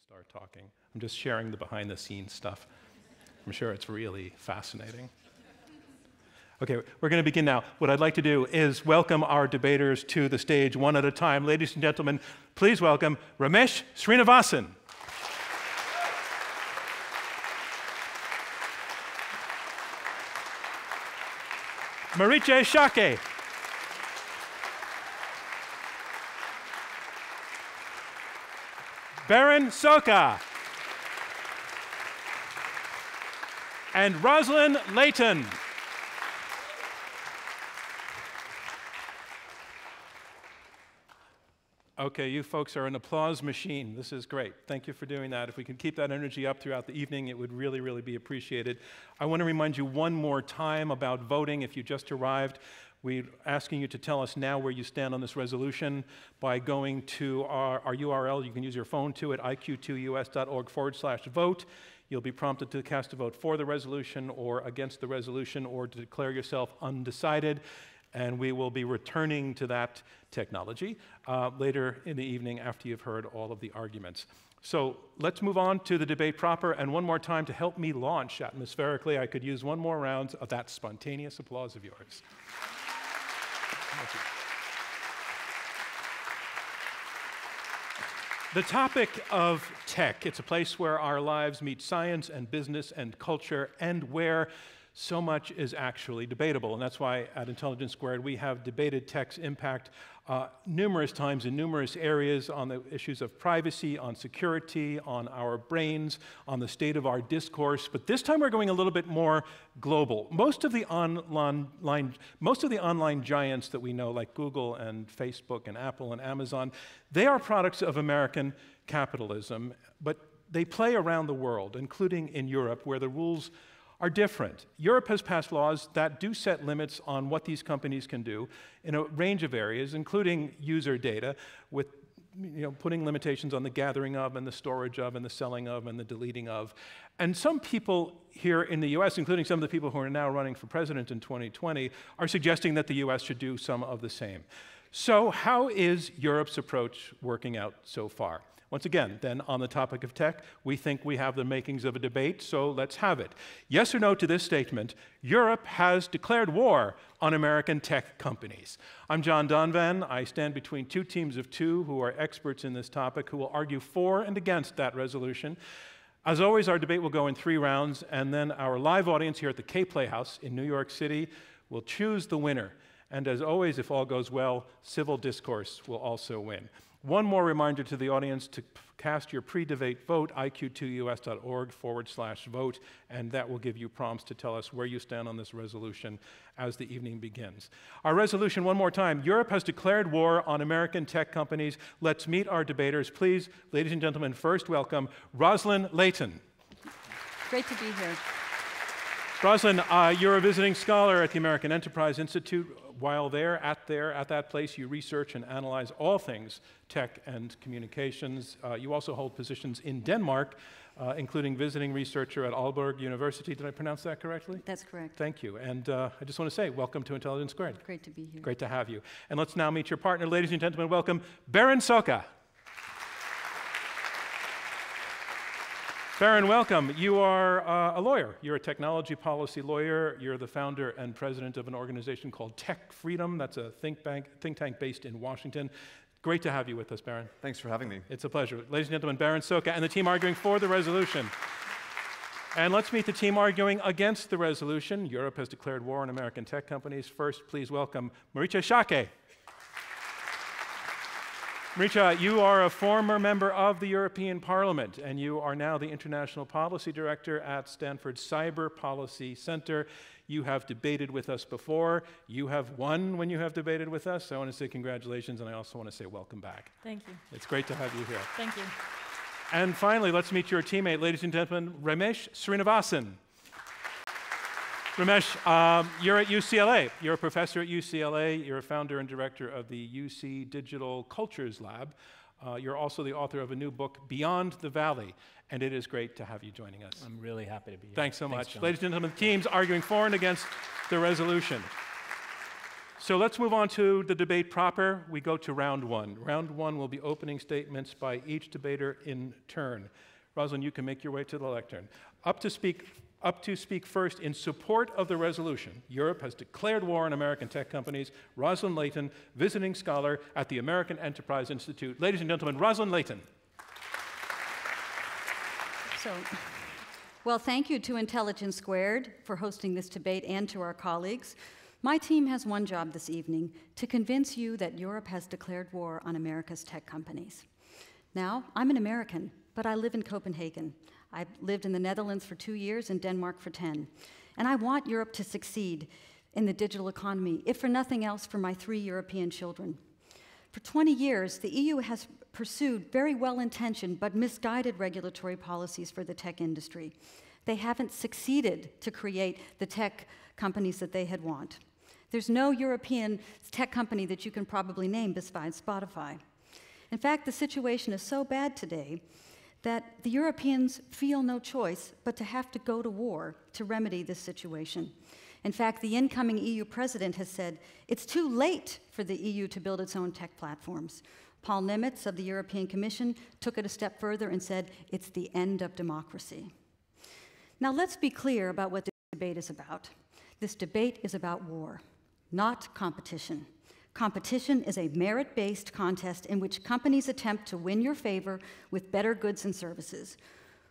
start talking. I'm just sharing the behind-the-scenes stuff. I'm sure it's really fascinating. Okay, we're going to begin now. What I'd like to do is welcome our debaters to the stage one at a time. Ladies and gentlemen, please welcome Ramesh Srinivasan. Marita Shock. Berin, Szóka. And Roslyn, Layton. Okay, you folks are an applause machine. This is great. Thank you for doing that. If we can keep that energy up throughout the evening, it would really, really be appreciated. I want to remind you one more time about voting. If you just arrived, we're asking you to tell us now where you stand on this resolution by going to our URL. You can use your phone to it, iq2us.org/vote. You'll be prompted to cast a vote for the resolution or against the resolution or to declare yourself undecided. And we will be returning to that technology later in the evening after you've heard all of the arguments. So let's move on to the debate proper. And one more time, to help me launch atmospherically, I could use one more round of that spontaneous applause of yours. Thank you. The topic of tech, it's a place where our lives meet science and business and culture, and where so much is actually debatable. And that's why at Intelligence Squared we have debated tech's impact numerous times in numerous areas on the issues of privacy, on security, on our brains, on the state of our discourse. But this time we're going a little bit more global. Most of the online giants that we know, like Google and Facebook and Apple and Amazon, they are products of American capitalism, but they play around the world, including in Europe, where the rules are different. Europe has passed laws that do set limits on what these companies can do in a range of areas, including user data, with putting limitations on the gathering of and the storage of and the selling of and the deleting of. And some people here in the US, including some of the people who are now running for president in 2020, are suggesting that the US should do some of the same. So how is Europe's approach working out so far? Once again, then, on the topic of tech, we think we have the makings of a debate, so let's have it. Yes or no to this statement: Europe has declared war on American tech companies. I'm John Donvan. I stand between two teams of two who are experts in this topic, who will argue for and against that resolution. As always, our debate will go in 3 rounds, and then our live audience here at the K Playhouse in New York City will choose the winner. And as always, if all goes well, civil discourse will also win. One more reminder to the audience to cast your pre-debate vote, iq2us.org/vote, and that will give you prompts to tell us where you stand on this resolution as the evening begins. Our resolution, one more time: Europe has declared war on American tech companies. Let's meet our debaters. Please, ladies and gentlemen, first welcome Roslyn Layton. Great to be here. Roslyn, you're a visiting scholar at the American Enterprise Institute. While there, at that place, you research and analyze all things tech and communications. You also hold positions in Denmark, including visiting researcher at Aalborg University. Did I pronounce that correctly? That's correct. Thank you. And I just want to say, welcome to Intelligence Squared. Great to be here. Great to have you. And let's now meet your partner. Ladies and gentlemen, welcome Berin, Sokka. Berin, welcome. You are a lawyer. You're a technology policy lawyer. You're the founder and president of an organization called TechFreedom. That's a think tank based in Washington. Great to have you with us, Berin. Thanks for having me. It's a pleasure. Ladies and gentlemen, Berin, Sokka, and the team arguing for the resolution. And let's meet the team arguing against the resolution. Europe has declared war on American tech companies. First, please welcome Marita Shock. Marietje, you are a former member of the European Parliament, and you are now the International Policy Director at Stanford Cyber Policy Center. You have debated with us before. You have won when you have debated with us. I want to say congratulations, and I also want to say welcome back. Thank you. It's great to have you here. Thank you. And finally, let's meet your teammate, ladies and gentlemen, Rameshs Srinivasan. Ramesh, you're at UCLA. You're a professor at UCLA. You're a founder and director of the UC Digital Cultures Lab. You're also the author of a new book, Beyond the Valley, and it is great to have you joining us. I'm really happy to be here. Thanks so much. John. Ladies and gentlemen, the teams arguing for and against the resolution. So let's move on to the debate proper. We go to round one. Round one will be opening statements by each debater in turn. Roslyn, you can make your way to the lectern. Up to speak first in support of the resolution. Europe has declared war on American tech companies. Roslyn Layton, visiting scholar at the American Enterprise Institute. Ladies and gentlemen, Roslyn Layton. Well, thank you to Intelligence Squared for hosting this debate and to our colleagues. My team has one job this evening, to convince you that Europe has declared war on America's tech companies. Now, I'm an American, but I live in Copenhagen. I've lived in the Netherlands for 2 years and Denmark for 10. And I want Europe to succeed in the digital economy, if for nothing else, for my 3 European children. For 20 years, the EU has pursued very well-intentioned but misguided regulatory policies for the tech industry. They haven't succeeded to create the tech companies that they had want. There's no European tech company that you can probably name besides Spotify. In fact, the situation is so bad today that the Europeans feel no choice but to have to go to war to remedy this situation. In fact, the incoming EU president has said it's too late for the EU to build its own tech platforms. Paul Nemitz of the European Commission took it a step further and said it's the end of democracy. Now let's be clear about what this debate is about. This debate is about war, not competition. Competition is a merit-based contest in which companies attempt to win your favor with better goods and services.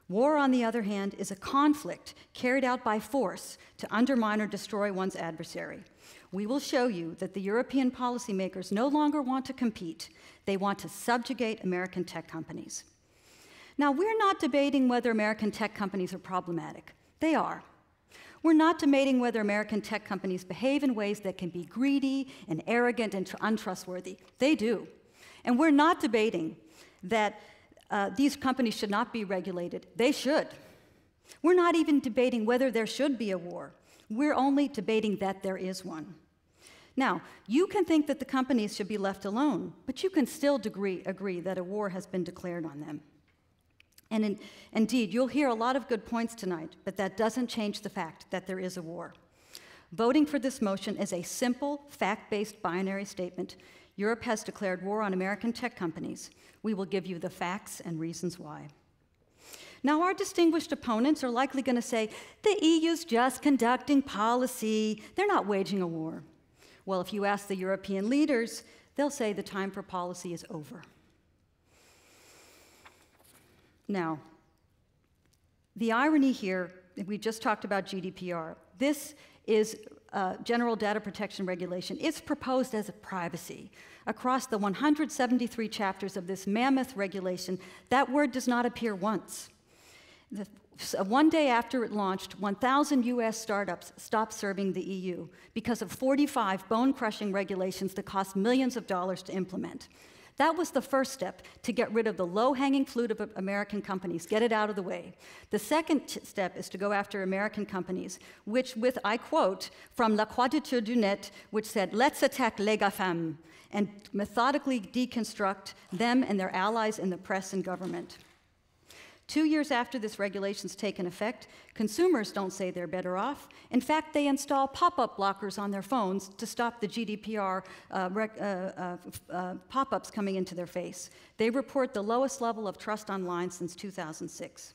War, on the other hand, is a conflict carried out by force to undermine or destroy one's adversary. We will show you that the European policymakers no longer want to compete. They want to subjugate American tech companies. Now, we're not debating whether American tech companies are problematic. They are. We're not debating whether American tech companies behave in ways that can be greedy and arrogant and untrustworthy. They do. And we're not debating that these companies should not be regulated. They should. We're not even debating whether there should be a war. We're only debating that there is one. Now, you can think that the companies should be left alone, but you can still agree that a war has been declared on them. And indeed, you'll hear a lot of good points tonight, but that doesn't change the fact that there is a war. Voting for this motion is a simple, fact-based binary statement. Europe has declared war on American tech companies. We will give you the facts and reasons why. Now, our distinguished opponents are likely going to say, the EU's just conducting policy. They're not waging a war. Well, if you ask the European leaders, they'll say the time for policy is over. Now, the irony here, we just talked about GDPR. This is General Data Protection Regulation. It's proposed as a privacy. Across the 173 chapters of this mammoth regulation, that word does not appear once. One day after it launched, 1,000 US startups stopped serving the EU because of 45 bone-crushing regulations that cost millions of dollars to implement. That was the first step to get rid of the low-hanging fruit of American companies, get it out of the way. The second step is to go after American companies, which, with, I quote, from La Quadrature du Net, which said, let's attack les GAFAM, and methodically deconstruct them and their allies in the press and government. 2 years after this regulation's taken effect, consumers don't say they're better off. In fact, they install pop-up blockers on their phones to stop the GDPR pop-ups coming into their face. They report the lowest level of trust online since 2006.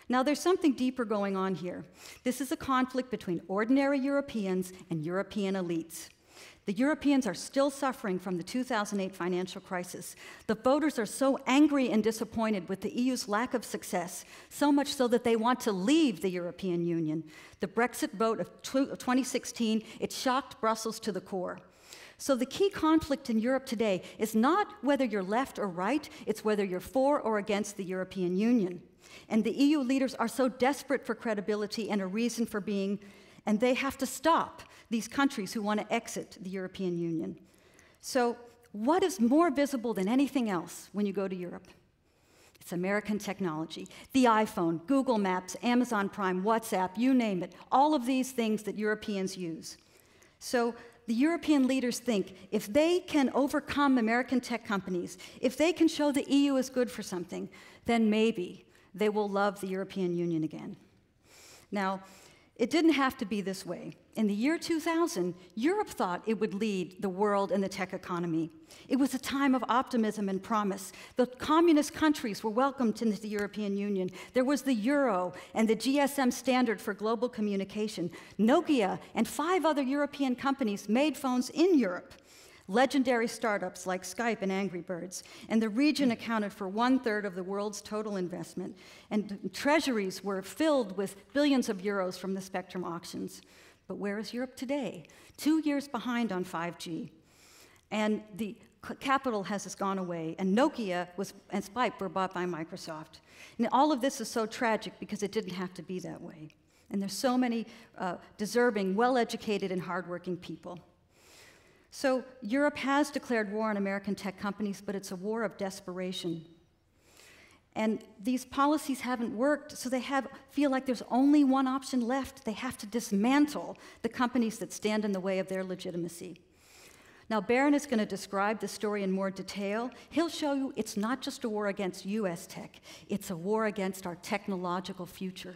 Now, there's something deeper going on here. This is a conflict between ordinary Europeans and European elites. The Europeans are still suffering from the 2008 financial crisis. The voters are so angry and disappointed with the EU's lack of success, so much so that they want to leave the European Union. The Brexit vote of 2016, it shocked Brussels to the core. So the key conflict in Europe today is not whether you're left or right, it's whether you're for or against the European Union. And the EU leaders are so desperate for credibility and a reason for being, and they have to stop these countries who want to exit the European Union. So what is more visible than anything else when you go to Europe? It's American technology. The iPhone, Google Maps, Amazon Prime, WhatsApp, you name it, all of these things that Europeans use. So the European leaders think if they can overcome American tech companies, if they can show the EU is good for something, then maybe they will love the European Union again. Now, it didn't have to be this way. In the year 2000, Europe thought it would lead the world in the tech economy. It was a time of optimism and promise. The communist countries were welcomed into the European Union. There was the euro and the GSM standard for global communication. Nokia and 5 other European companies made phones in Europe. Legendary startups like Skype and Angry Birds, and the region accounted for 1/3 of the world's total investment, and treasuries were filled with billions of euros from the spectrum auctions. But where is Europe today? 2 years behind on 5G. And the capital has gone away, and Nokia and Skype were bought by Microsoft. And all of this is so tragic because it didn't have to be that way. And there's so many deserving, well-educated, and hardworking people. So Europe has declared war on American tech companies, but it's a war of desperation. And these policies haven't worked, so they feel like there's only one option left. They have to dismantle the companies that stand in the way of their legitimacy. Now, Berin is going to describe the story in more detail. He'll show you it's not just a war against US tech, it's a war against our technological future.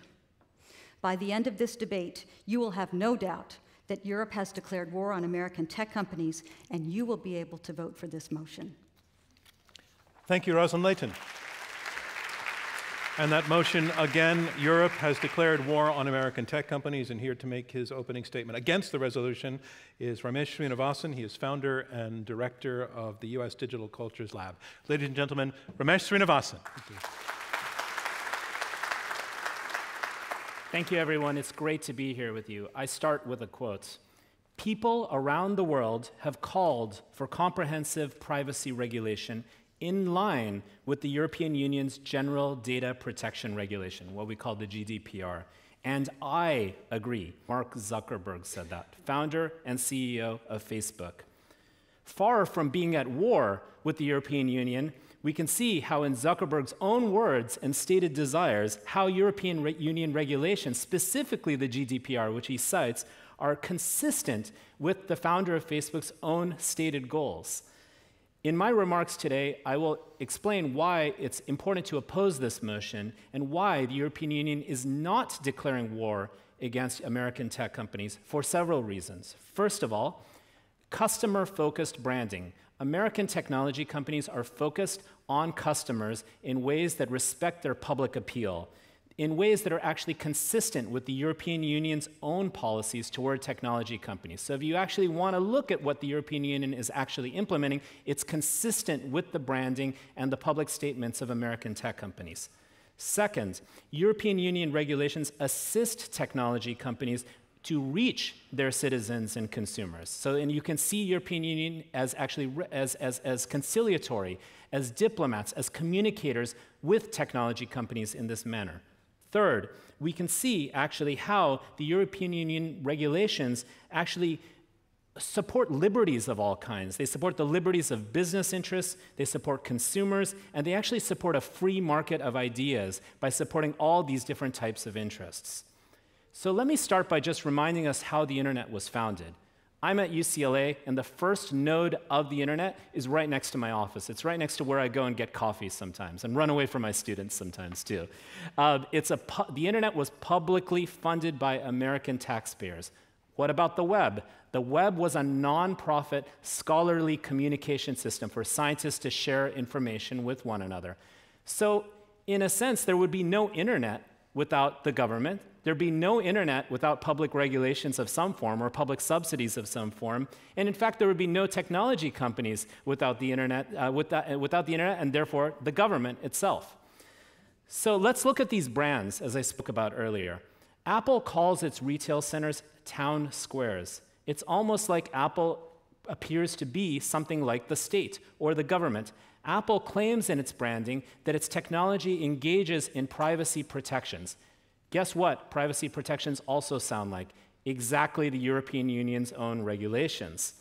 By the end of this debate, you will have no doubt that Europe has declared war on American tech companies, and you will be able to vote for this motion. Thank you, Roslyn Layton. And that motion, again, Europe has declared war on American tech companies, and here to make his opening statement against the resolution is Ramesh Srinivasan. He is founder and director of the US Digital Cultures Lab. Ladies and gentlemen, Ramesh Srinivasan. Thank you, everyone. It's great to be here with you. I start with a quote. People around the world have called for comprehensive privacy regulation in line with the European Union's General Data Protection Regulation, what we call the GDPR. And I agree. Mark Zuckerberg said that, founder and CEO of Facebook. Far from being at war with the European Union, we can see how in Zuckerberg's own words and stated desires, how European Union regulations, specifically the GDPR, which he cites, are consistent with the founder of Facebook's own stated goals. In my remarks today, I will explain why it's important to oppose this motion and why the European Union is not declaring war against American tech companies for several reasons. First of all, customer-focused branding. American technology companies are focused on customers in ways that respect their public appeal, in ways that are actually consistent with the European Union's own policies toward technology companies. So if you actually want to look at what the European Union is actually implementing, it's consistent with the branding and the public statements of American tech companies. Second, European Union regulations assist technology companies to reach their citizens and consumers. So, and you can see European Union as actually as conciliatory, as diplomats, as communicators with technology companies in this manner. Third, we can see actually how the European Union regulations actually support liberties of all kinds. They support the liberties of business interests, they support consumers, and they actually support a free market of ideas by supporting all these different types of interests. So let me start by just reminding us how the internet was founded. I'm at UCLA, and the first node of the internet is right next to my office. It's right next to where I go and get coffee sometimes, and run away from my students sometimes too. The internet was publicly funded by American taxpayers. What about the web? The web was a non-profit scholarly communication system for scientists to share information with one another. So in a sense, there would be no internet without the government. There'd be no internet without public regulations of some form or public subsidies of some form. And in fact, there would be no technology companies without the internet, and therefore the government itself. So let's look at these brands, as I spoke about earlier. Apple calls its retail centers town squares. It's almost like Apple appears to be something like the state or the government. Apple claims in its branding that its technology engages in privacy protections. Guess what privacy protections also sound like? Exactly the European Union's own regulations.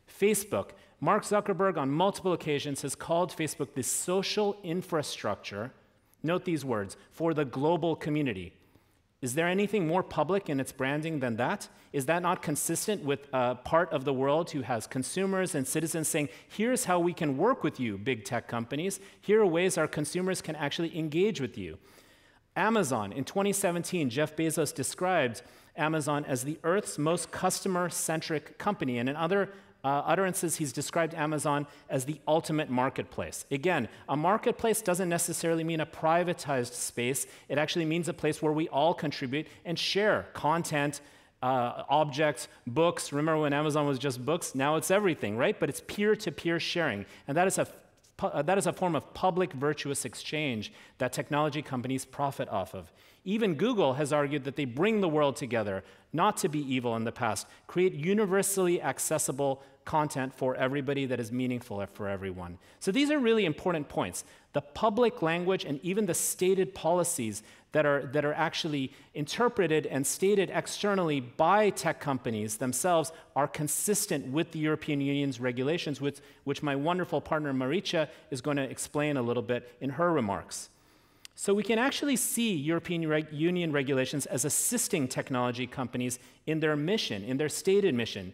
Facebook. Mark Zuckerberg on multiple occasions has called Facebook the social infrastructure, note these words, for the global community. Is there anything more public in its branding than that? Is that not consistent with a part of the world who has consumers and citizens saying, here's how we can work with you, big tech companies. Here are ways our consumers can actually engage with you. Amazon, in 2017, Jeff Bezos described Amazon as the Earth's most customer-centric company, and in other utterances, he's described Amazon as the ultimate marketplace. Again, a marketplace doesn't necessarily mean a privatized space. It actually means a place where we all contribute and share content, objects, books. Remember when Amazon was just books? Now it's everything, right? But it's peer-to-peer sharing, and that is a form of public virtuous exchange that technology companies profit off of. Even Google has argued that they bring the world together, not to be evil in the past, create universally accessible content for everybody that is meaningful for everyone. So these are really important points. The public language and even the stated policies that are actually interpreted and stated externally by tech companies themselves are consistent with the European Union's regulations, which my wonderful partner Marietje is going to explain a little bit in her remarks. So we can actually see European Union regulations as assisting technology companies in their mission, in their stated mission.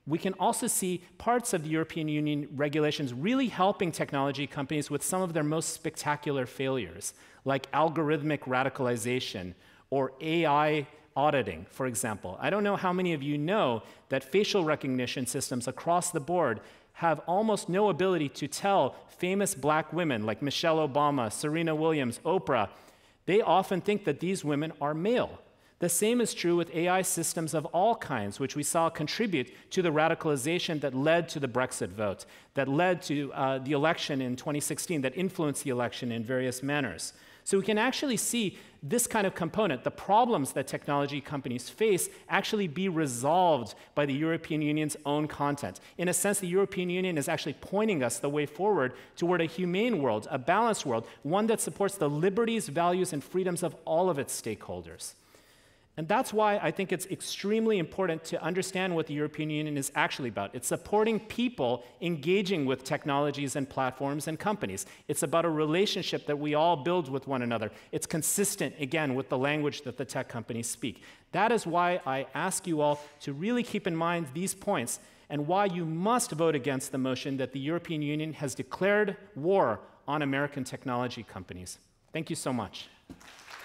We can also see parts of the European Union regulations really helping technology companies with some of their most spectacular failures, like algorithmic radicalization or AI auditing, for example. I don't know how many of you know that facial recognition systems across the board have almost no ability to tell famous black women like Michelle Obama, Serena Williams, Oprah. They often think that these women are male. The same is true with AI systems of all kinds, which we saw contribute to the radicalization that led to the Brexit vote, that led to the election in 2016, that influenced the election in various manners. So we can actually see this kind of component, the problems that technology companies face, actually be resolved by the European Union's own content. In a sense, the European Union is actually pointing us the way forward toward a humane world, a balanced world, one that supports the liberties, values, and freedoms of all of its stakeholders. And that's why I think it's extremely important to understand what the European Union is actually about. It's supporting people engaging with technologies and platforms and companies. It's about a relationship that we all build with one another. It's consistent, again, with the language that the tech companies speak. That is why I ask you all to really keep in mind these points and why you must vote against the motion that the European Union has declared war on American technology companies. Thank you so much.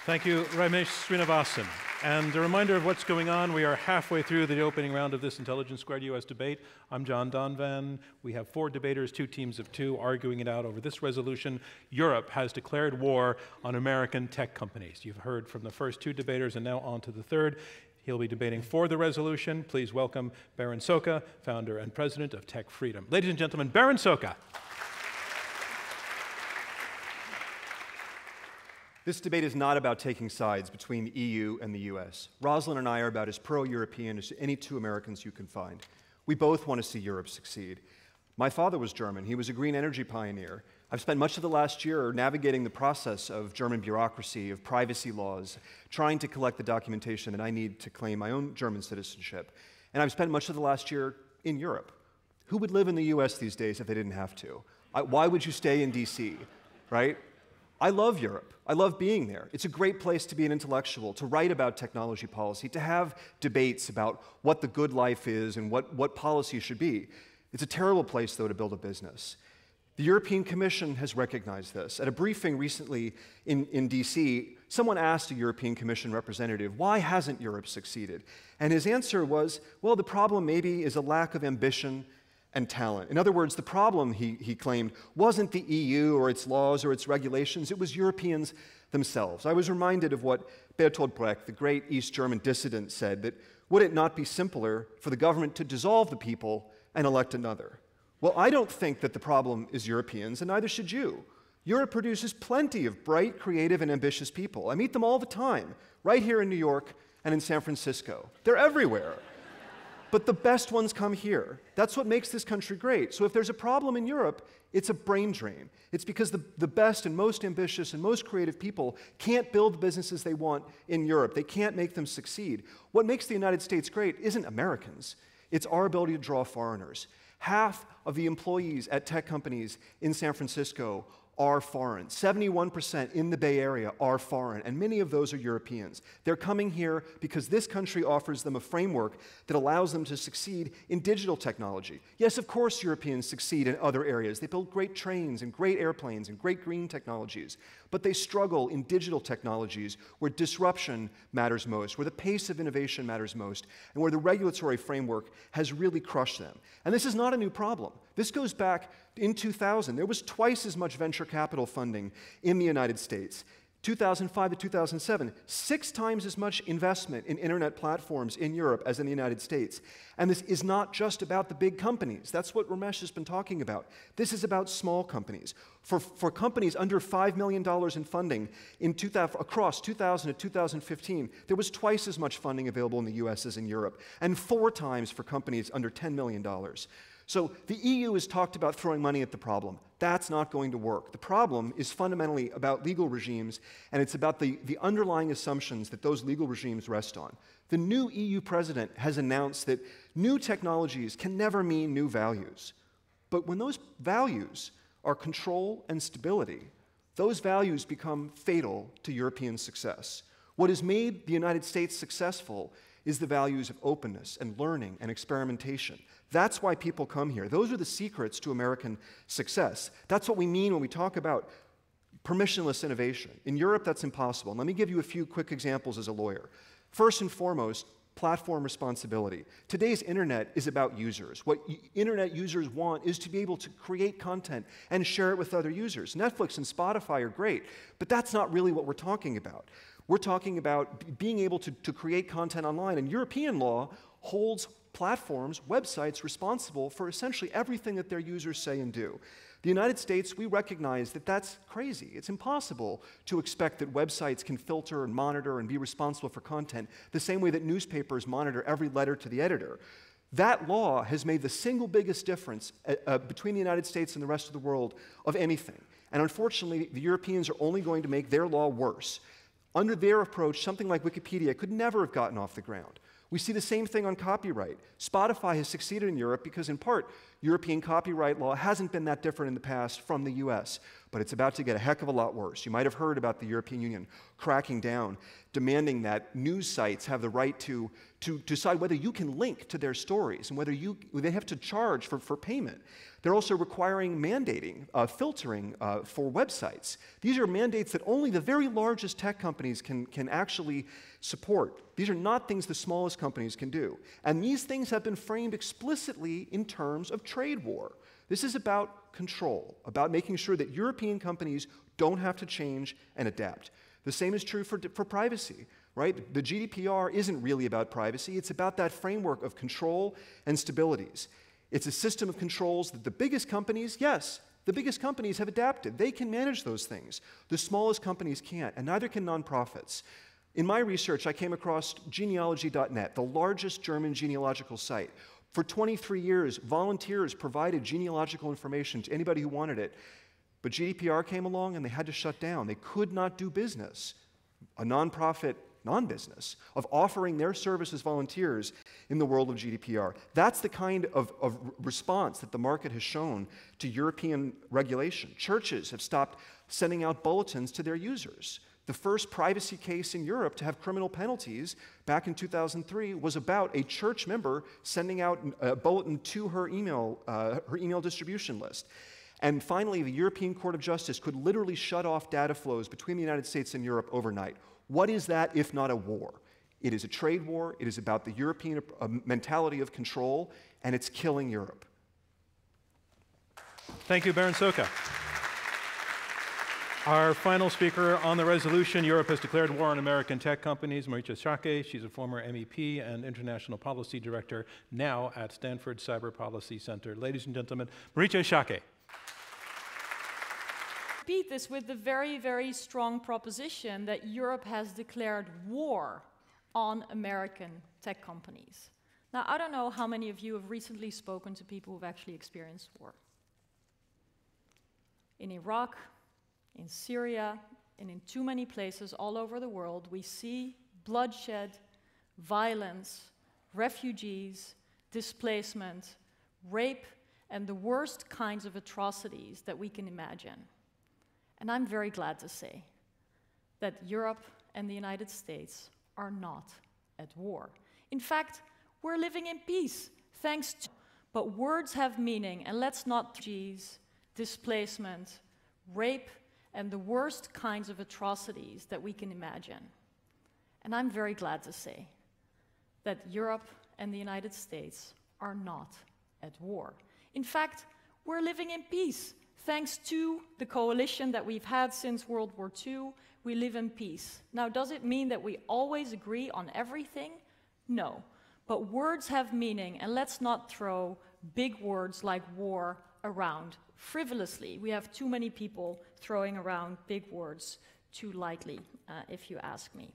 Thank you, Ramesh Srinivasan. And a reminder of what's going on, we are halfway through the opening round of this Intelligence Squared US debate. I'm John Donvan. We have 4 debaters, 2 teams of 2, arguing it out over this resolution. Europe has declared war on American tech companies. You've heard from the first 2 debaters and now on to the third. He'll be debating for the resolution. Please welcome Berin Sokka, founder and president of TechFreedom. Ladies and gentlemen, Berin Sokka. This debate is not about taking sides between the EU and the US. Roslyn and I are about as pro-European as any 2 Americans you can find. We both want to see Europe succeed. My father was German. He was a green energy pioneer. I've spent much of the last year navigating the process of German bureaucracy, of privacy laws, trying to collect the documentation that I need to claim my own German citizenship. And I've spent much of the last year in Europe. Who would live in the US these days if they didn't have to? Why would you stay in DC, right? I love Europe. I love being there. It's a great place to be an intellectual, to write about technology policy, to have debates about what the good life is and what policy should be. It's a terrible place, though, to build a business. The European Commission has recognized this. At a briefing recently in DC, someone asked a European Commission representative, why hasn't Europe succeeded? And his answer was, well, the problem maybe is a lack of ambition and talent. In other words, the problem, he claimed, wasn't the EU or its laws or its regulations, it was Europeans themselves. I was reminded of what Bertolt Brecht, the great East German dissident, said, that would it not be simpler for the government to dissolve the people and elect another? Well, I don't think that the problem is Europeans, and neither should you. Europe produces plenty of bright, creative, and ambitious people. I meet them all the time, right here in New York and in San Francisco. They're everywhere. But the best ones come here. That's what makes this country great. So if there's a problem in Europe, it's a brain drain. It's because the best and most ambitious and most creative people can't build the businesses they want in Europe. They can't make them succeed. What makes the United States great isn't Americans. It's our ability to draw foreigners. Half of the employees at tech companies in San Francisco are foreign. 71% in the Bay Area are foreign, and many of those are Europeans. They're coming here because this country offers them a framework that allows them to succeed in digital technology. Yes, of course Europeans succeed in other areas. They build great trains and great airplanes and great green technologies, but they struggle in digital technologies where disruption matters most, where the pace of innovation matters most, and where the regulatory framework has really crushed them. And this is not a new problem. This goes back in 2000. There was twice as much venture capital funding in the United States. 2005 to 2007, 6 times as much investment in internet platforms in Europe as in the United States. And this is not just about the big companies. That's what Ramesh has been talking about. This is about small companies. For companies under $5 million in funding across 2000 to 2015, there was twice as much funding available in the US as in Europe, and 4 times for companies under $10 million. So the EU has talked about throwing money at the problem. That's not going to work. The problem is fundamentally about legal regimes, and it's about the underlying assumptions that those legal regimes rest on. The new EU president has announced that new technologies can never mean new values. But when those values are control and stability, those values become fatal to European success. What has made the United States successful is the values of openness and learning and experimentation. That's why people come here. Those are the secrets to American success. That's what we mean when we talk about permissionless innovation. In Europe, that's impossible. And let me give you a few quick examples as a lawyer. First and foremost, platform responsibility. Today's internet is about users. What internet users want is to be able to create content and share it with other users. Netflix and Spotify are great, but that's not really what we're talking about. We're talking about being able to create content online, and European law holds platforms, websites responsible for essentially everything that their users say and do. The United States, we recognize that that's crazy. It's impossible to expect that websites can filter and monitor and be responsible for content the same way that newspapers monitor every letter to the editor. That law has made the single biggest difference between the United States and the rest of the world of anything. And unfortunately, the Europeans are only going to make their law worse. Under their approach, something like Wikipedia could never have gotten off the ground. We see the same thing on copyright. Spotify has succeeded in Europe because, in part, European copyright law hasn't been that different in the past from the US, but it's about to get a heck of a lot worse. You might have heard about the European Union cracking down, demanding that news sites have the right to decide whether you can link to their stories and whether they have to charge for payment. They're also requiring mandating, filtering for websites. These are mandates that only the very largest tech companies can actually support. These are not things the smallest companies can do. And these things have been framed explicitly in terms of trade war. This is about control, about making sure that European companies don't have to change and adapt. The same is true for privacy, right? The GDPR isn't really about privacy. It's about that framework of control and stabilities. It's a system of controls that the biggest companies, yes, the biggest companies have adapted. They can manage those things. The smallest companies can't, and neither can nonprofits. In my research, I came across genealogy.net, the largest German genealogical site. For 23 years, volunteers provided genealogical information to anybody who wanted it. But GDPR came along and they had to shut down. They could not do business, a nonprofit non-business, of offering their service as volunteers in the world of GDPR. That's the kind of response that the market has shown to European regulation. Churches have stopped sending out bulletins to their users. The first privacy case in Europe to have criminal penalties back in 2003 was about a church member sending out a bulletin to her email distribution list. And finally, the European Court of Justice could literally shut off data flows between the United States and Europe overnight. What is that if not a war? It is a trade war. It is about the European mentality of control, and it's killing Europe. Thank you, Berin Szóka. Our final speaker on the resolution, Europe has declared war on American tech companies, Marita Shock. She's a former MEP and International Policy Director, now at Stanford Cyber Policy Center. Ladies and gentlemen, Marietje Shock. Beat this with the very, very strong proposition that Europe has declared war on American tech companies. Now, I don't know how many of you have recently spoken to people who've actually experienced war. In Iraq, in Syria, and in too many places all over the world, we see bloodshed, violence, refugees, displacement, rape, and the worst kinds of atrocities that we can imagine. And I'm very glad to say that Europe and the United States are not at war. In fact, we're living in peace, thanks to... But words have meaning, and let's not displacement, rape, and the worst kinds of atrocities that we can imagine. And I'm very glad to say that Europe and the United States are not at war. In fact, we're living in peace. Thanks to the coalition that we've had since World War II, we live in peace. Now, does it mean that we always agree on everything? No. But words have meaning, and let's not throw big words like war around frivolously. We have too many people throwing around big words too lightly, if you ask me.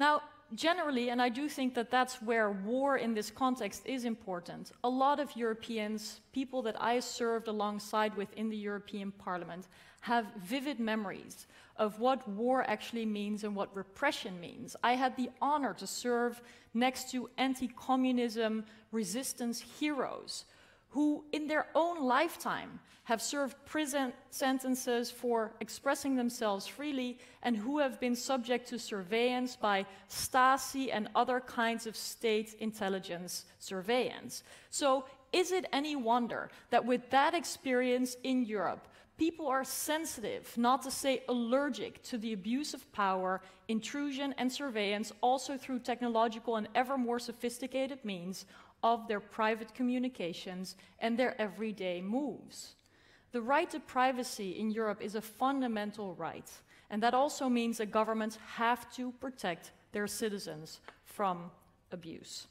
Now, generally, and I do think that that's where war in this context is important, a lot of Europeans, people that I served alongside with in the European Parliament, have vivid memories of what war actually means and what repression means. I had the honor to serve next to anti-communism resistance heroes who in their own lifetime have served prison sentences for expressing themselves freely and who have been subject to surveillance by Stasi and other kinds of state intelligence surveillance. So is it any wonder that with that experience in Europe, people are sensitive, not to say allergic, to the abuse of power, intrusion and surveillance, also through technological and ever more sophisticated means of their private communications and their everyday moves. The right to privacy in Europe is a fundamental right, and that also means that governments have to protect their citizens from abuse.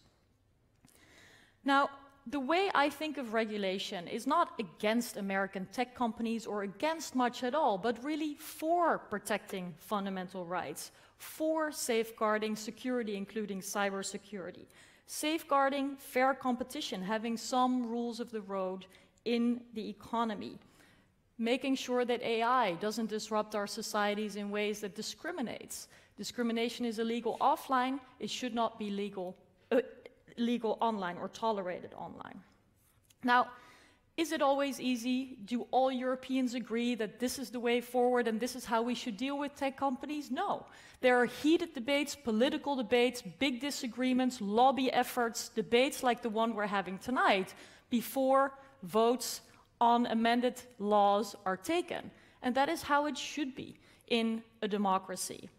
Now, the way I think of regulation is not against American tech companies or against much at all, but really for protecting fundamental rights, for safeguarding security, including cybersecurity, safeguarding fair competition, having some rules of the road in the economy, making sure that AI doesn't disrupt our societies in ways that discriminates. Discrimination is illegal offline, it should not be legal online or tolerated online. Now, is it always easy? Do all Europeans agree that this is the way forward and this is how we should deal with tech companies? No. There are heated debates, political debates, big disagreements, lobby efforts, debates like the one we're having tonight before votes on amended laws are taken. And that is how it should be in a democracy.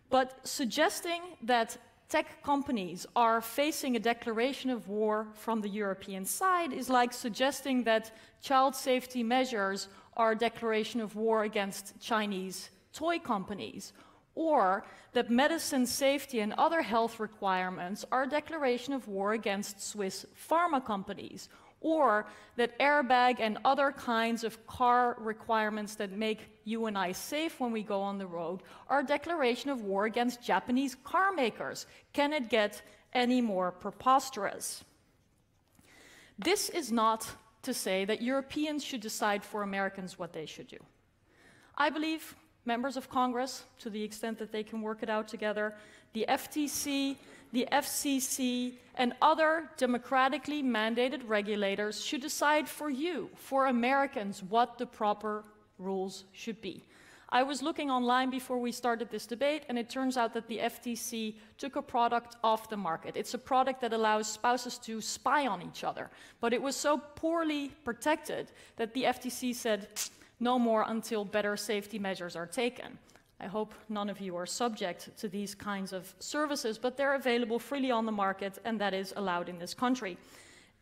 But suggesting that tech companies are facing a declaration of war from the European side is like suggesting that child safety measures are a declaration of war against Chinese toy companies, or that medicine safety and other health requirements are a declaration of war against Swiss pharma companies, or that airbag and other kinds of car requirements that make you and I safe when we go on the road are a declaration of war against Japanese car makers. Can it get any more preposterous? This is not to say that Europeans should decide for Americans what they should do. I believe members of Congress, to the extent that they can work it out together, the FTC, the FCC, and other democratically mandated regulators should decide for you, for Americans, what the proper rules should be. I was looking online before we started this debate, and it turns out that the FTC took a product off the market. It's a product that allows spouses to spy on each other, but it was so poorly protected that the FTC said, no more until better safety measures are taken. I hope none of you are subject to these kinds of services, but they're available freely on the market, and that is allowed in this country.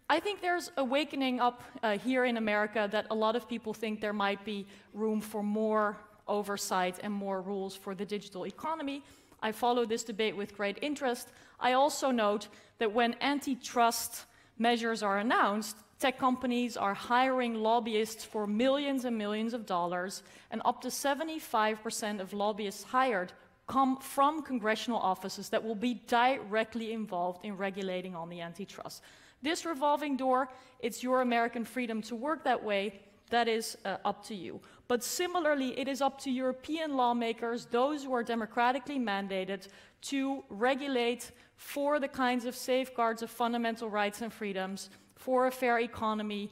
I think there's awakening up here in America that a lot of people think there might be room for more oversight and more rules for the digital economy. I follow this debate with great interest. I also note that when antitrust measures are announced, tech companies are hiring lobbyists for millions and millions of dollars, and up to 75% of lobbyists hired come from congressional offices that will be directly involved in regulating on the antitrust. This revolving door, it's your American freedom to work that way. That is up to you. But similarly, it is up to European lawmakers, those who are democratically mandated, to regulate for the kinds of safeguards of fundamental rights and freedoms, for a fair economy,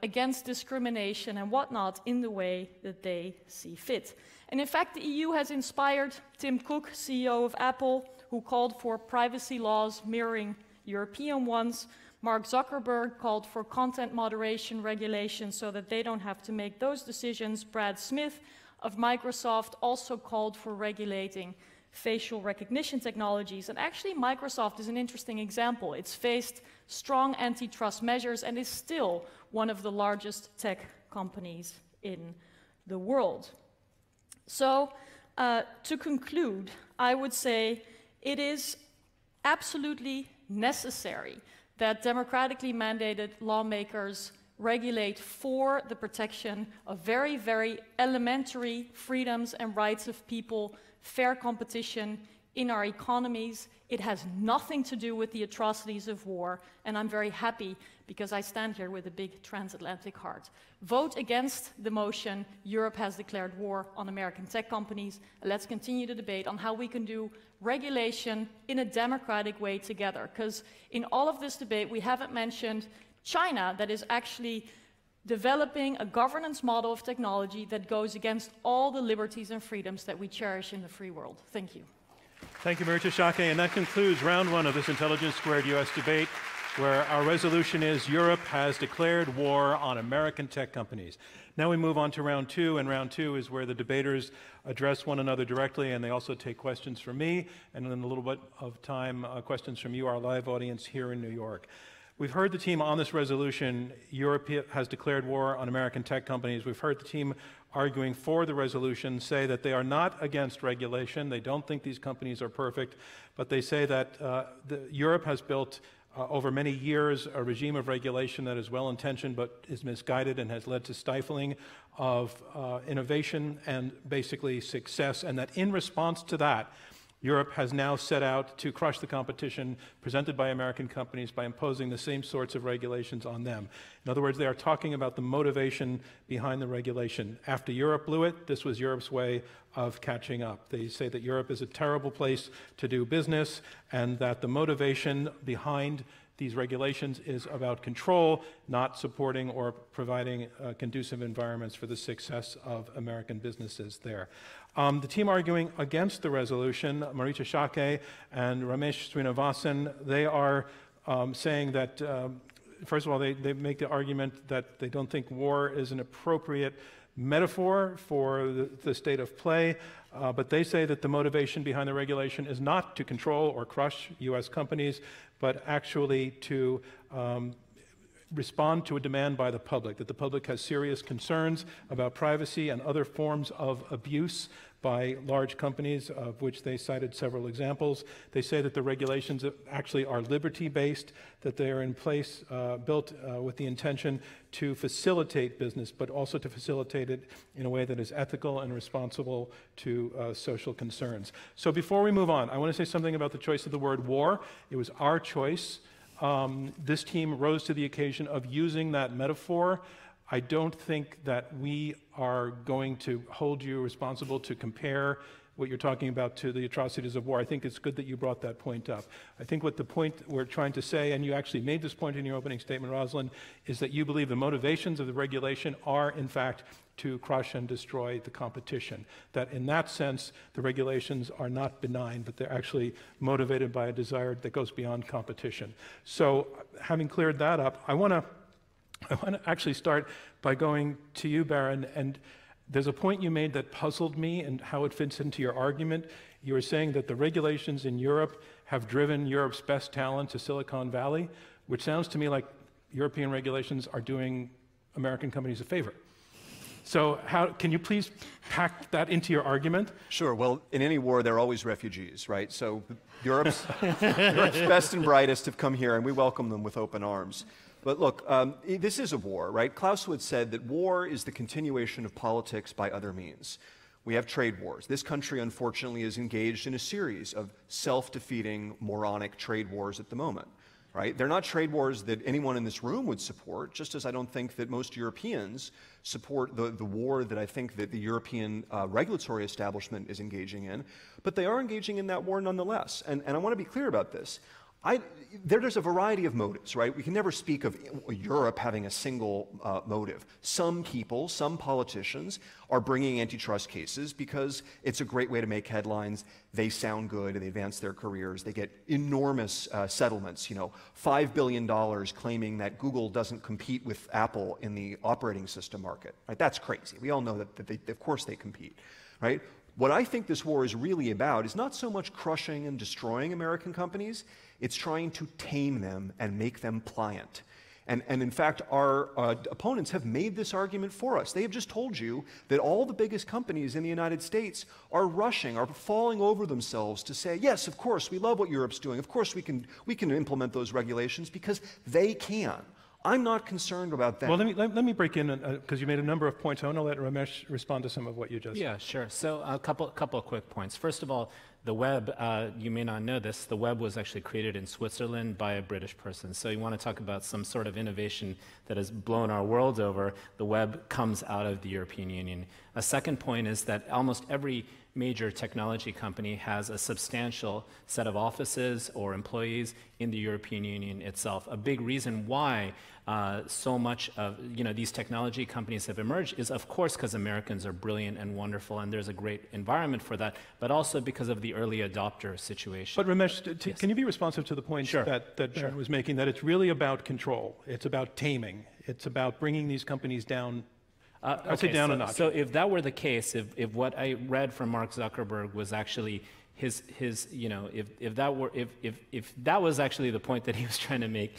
against discrimination and whatnot in the way that they see fit. And in fact, the EU has inspired Tim Cook, CEO of Apple, who called for privacy laws mirroring European ones. Mark Zuckerberg called for content moderation regulations so that they don't have to make those decisions. Brad Smith of Microsoft also called for regulating facial recognition technologies. And actually, Microsoft is an interesting example. It's faced strong antitrust measures and is still one of the largest tech companies in the world. So, to conclude, I would say it is absolutely necessary that democratically mandated lawmakers regulate for the protection of very, very elementary freedoms and rights of people, fair competition in our economies. It has nothing to do with the atrocities of war, and I'm very happy because I stand here with a big transatlantic heart. Vote against the motion, Europe has declared war on American tech companies, and let's continue the debate on how we can do regulation in a democratic way together. Because in all of this debate, we haven't mentioned China, that is actually developing a governance model of technology that goes against all the liberties and freedoms that we cherish in the free world. Thank you. Thank you, Marita Shock. And that concludes round one of this Intelligence Squared US debate, where our resolution is Europe has declared war on American tech companies. Now we move on to round two, and round two is where the debaters address one another directly, and they also take questions from me, and in a little bit of time, questions from you, our live audience here in New York. We've heard the team on this resolution, Europe has declared war on American tech companies. We've heard the team arguing for the resolution say that they are not against regulation. They don't think these companies are perfect, but they say that Europe has built over many years a regime of regulation that is well-intentioned but is misguided and has led to stifling of innovation and basically success, and that in response to that, Europe has now set out to crush the competition presented by American companies by imposing the same sorts of regulations on them. In other words, they are talking about the motivation behind the regulation. After Europe blew it, this was Europe's way of catching up. They say that Europe is a terrible place to do business and that the motivation behind these regulations is about control, not supporting or providing conducive environments for the success of American businesses there. The team arguing against the resolution, Marita Shock and Ramesh Srinivasan, they are saying that, first of all, they make the argument that they don't think war is an appropriate metaphor for the state of play, but they say that the motivation behind the regulation is not to control or crush U.S. companies, but actually to respond to a demand by the public, that the public has serious concerns about privacy and other forms of abuse by large companies, of which they cited several examples. They say that the regulations actually are liberty-based, that they are in place, built with the intention to facilitate business, but also to facilitate it in a way that is ethical and responsible to social concerns. So before we move on, I want to say something about the choice of the word war. It was our choice. This team rose to the occasion of using that metaphor. I don't think that we are going to hold you responsible to compare what you're talking about to the atrocities of war. I think it's good that you brought that point up. I think what the point we're trying to say, and you actually made this point in your opening statement, Roslyn, is that you believe the motivations of the regulation are, in fact, to crush and destroy the competition. That in that sense, the regulations are not benign, but they're actually motivated by a desire that goes beyond competition. So having cleared that up, I want to actually start by going to you, Berin, and there's a point you made that puzzled me and how it fits into your argument. You were saying that the regulations in Europe have driven Europe's best talent to Silicon Valley, which sounds to me like European regulations are doing American companies a favor. So can you please pack that into your argument? Sure. Well, in any war, there are always refugees, right? So Europe's best and brightest have come here, and we welcome them with open arms. But look, this is a war, right? Clausewitz said that war is the continuation of politics by other means. We have trade wars. This country, unfortunately, is engaged in a series of self-defeating, moronic trade wars at the moment, right? They're not trade wars that anyone in this room would support, just as I don't think that most Europeans support the war that I think that the European regulatory establishment is engaging in, but they are engaging in that war nonetheless. And I want to be clear about this. There's a variety of motives, right? We can never speak of Europe having a single motive. Some people, some politicians are bringing antitrust cases because it's a great way to make headlines. They sound good and they advance their careers. They get enormous settlements, $5 billion claiming that Google doesn't compete with Apple in the operating system market. Right? That's crazy. We all know that of course they compete, right? What I think this war is really about is not so much crushing and destroying American companies, it's trying to tame them and make them pliant. And in fact, our opponents have made this argument for us. They have just told you that all the biggest companies in the United States are falling over themselves to say, yes, of course, we love what Europe's doing. Of course, we can implement those regulations because they can. I'm not concerned about that. Well, let me break in, because you made a number of points. I want to let Ramesh respond to some of what you just said. Yeah, sure. So a couple of quick points. First of all, the web, you may not know this, the web was actually created in Switzerland by a British person. So you want to talk about some sort of innovation that has blown our world over, the web comes out of the European Union. A second point is that almost every major technology company has a substantial set of offices or employees in the European Union itself. A big reason why so much of these technology companies have emerged is, of course, because Americans are brilliant and wonderful, and there's a great environment for that, but also because of the early adopter situation. But Ramesh, yes. Can you be responsive to the point that Berin was making, that it's really about control, it's about taming, it's about bringing these companies down? I'd say down a notch. So if that were the case, if what I read from Mark Zuckerberg was actually if that was actually the point that he was trying to make,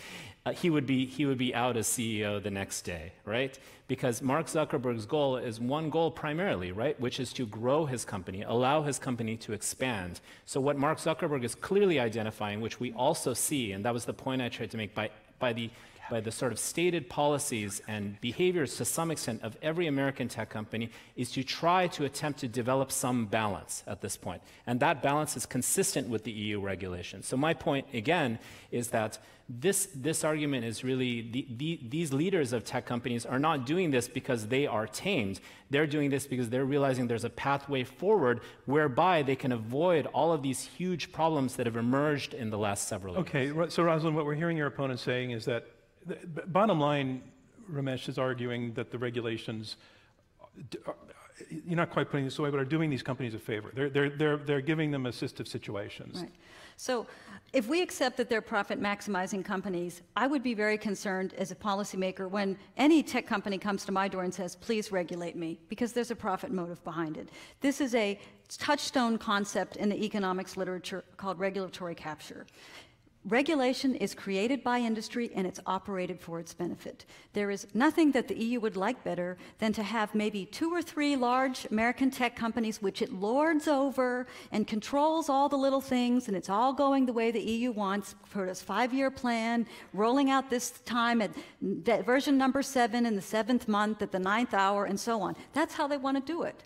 he would be out as CEO the next day, right? Because Mark Zuckerberg's goal is one goal primarily, right, which is to grow his company, allow his company to expand. So what Mark Zuckerberg is clearly identifying, which we also see, and that was the point I tried to make, by the sort of stated policies and behaviors to some extent of every American tech company, is to try to attempt to develop some balance at this point. And that balance is consistent with the EU regulation. So my point, again, is that this argument is really, these leaders of tech companies are not doing this because they are tamed. They're doing this because they're realizing there's a pathway forward whereby they can avoid all of these huge problems that have emerged in the last several years. Okay, so Roslyn, what we're hearing your opponent saying is that bottom line, Ramesh is arguing that the regulations, you're not quite putting this away, but are doing these companies a favor. They're giving them assistive situations. Right. So if we accept that they're profit maximizing companies, I would be very concerned as a policymaker when any tech company comes to my door and says, please regulate me, because there's a profit motive behind it. This is a touchstone concept in the economics literature called regulatory capture. Regulation is created by industry and it's operated for its benefit. There is nothing that the EU would like better than to have maybe 2 or 3 large American tech companies which it lords over and controls all the little things, and it's all going the way the EU wants for its 5-year plan, rolling out this time at version number 7 in the 7th month at the 9th hour and so on. That's how they want to do it.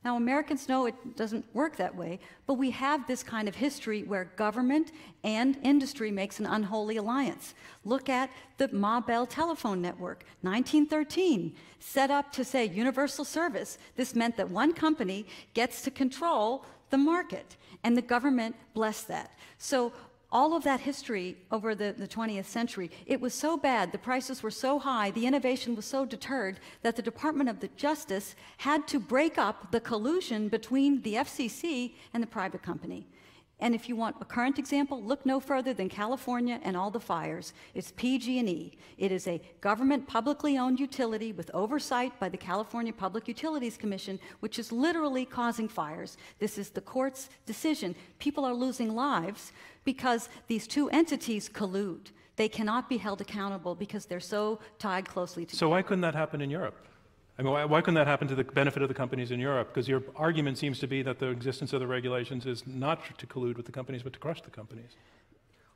Now, Americans know it doesn't work that way, but we have this kind of history where government and industry makes an unholy alliance. Look at the Ma Bell telephone network, 1913, set up to say universal service. This meant that one company gets to control the market, and the government blessed that. So all of that history over the 20th century, it was so bad, the prices were so high, the innovation was so deterred that the Department of Justice had to break up the collusion between the FCC and the private company. And if you want a current example, look no further than California and all the fires. It's PG&E. It is a government publicly owned utility with oversight by the California Public Utilities Commission, which is literally causing fires. This is the court's decision. People are losing lives because these two entities collude. They cannot be held accountable because they're so tied closely together. So why couldn't that happen in Europe? I mean, why couldn't that happen to the benefit of the companies in Europe? Because your argument seems to be that the existence of the regulations is not to collude with the companies, but to crush the companies.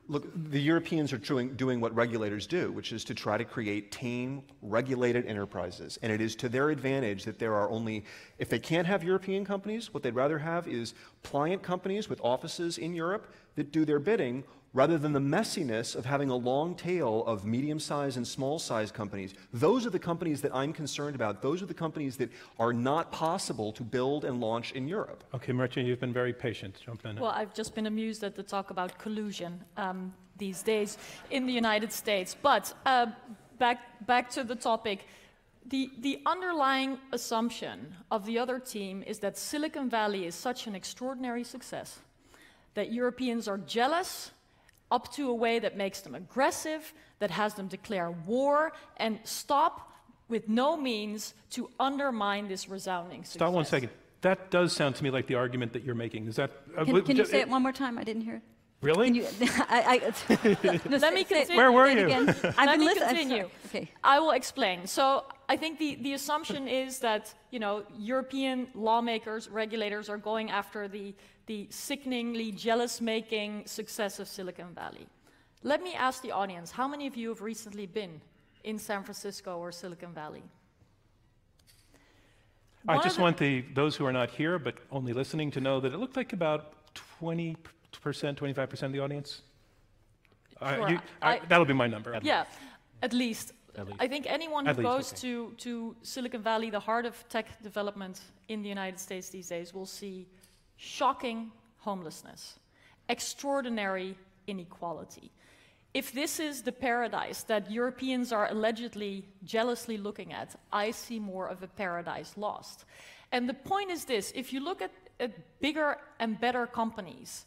Look, the Europeans are doing what regulators do, which is to try to create tame, regulated enterprises. And it is to their advantage that there are only, if they can't have European companies, what they'd rather have is pliant companies with offices in Europe that do their bidding, rather than the messiness of having a long tail of medium-sized and small-sized companies. Those are the companies that I'm concerned about. Those are the companies that are not possible to build and launch in Europe. Okay, Marietje, you've been very patient. Jump in. Well, I've just been amused at the talk about collusion these days in the United States. But back to the topic. The underlying assumption of the other team is that Silicon Valley is such an extraordinary success that Europeans are jealous up to a way that makes them aggressive, that has them declare war, and stop with no means to undermine this resounding success. Stop 1 second. That does sound to me like the argument that you're making. Is that? Can you say it one more time? I didn't hear it. Really? Can you, Let me continue. Where were you? Let me continue. Okay. I will explain. So I think the assumption is that European lawmakers, regulators are going after the sickeningly jealous-making success of Silicon Valley. Let me ask the audience, how many of you have recently been in San Francisco or Silicon Valley? I just want those who are not here but only listening to know that it looked like about 20%, 25% of the audience. Sure. That'll be my number. Yeah, at least. I think anyone who goes okay. to Silicon Valley, the heart of tech development in the United States these days, will see shocking homelessness, extraordinary inequality. If this is the paradise that Europeans are allegedly jealously looking at, I see more of a paradise lost. And the point is this: if you look at bigger and better companies,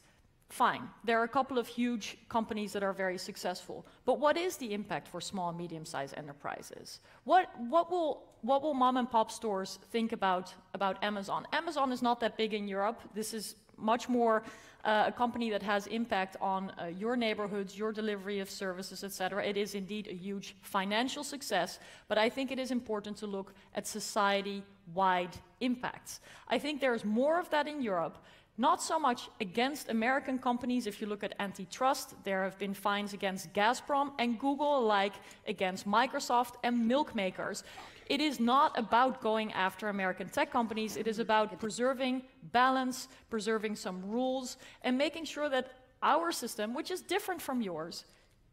fine, there are a couple of huge companies that are very successful, but what is the impact for small and medium-sized enterprises? What will mom and pop stores think about Amazon? Amazon is not that big in Europe. This is much more a company that has impact on your neighborhoods, your delivery of services, etc. It is indeed a huge financial success, but I think it is important to look at society-wide impacts. I think there's more of that in Europe. Not so much against American companies. If you look at antitrust, there have been fines against Gazprom and Google alike, against Microsoft and milk makers. It is not about going after American tech companies. It is about preserving balance, preserving some rules, and making sure that our system, which is different from yours,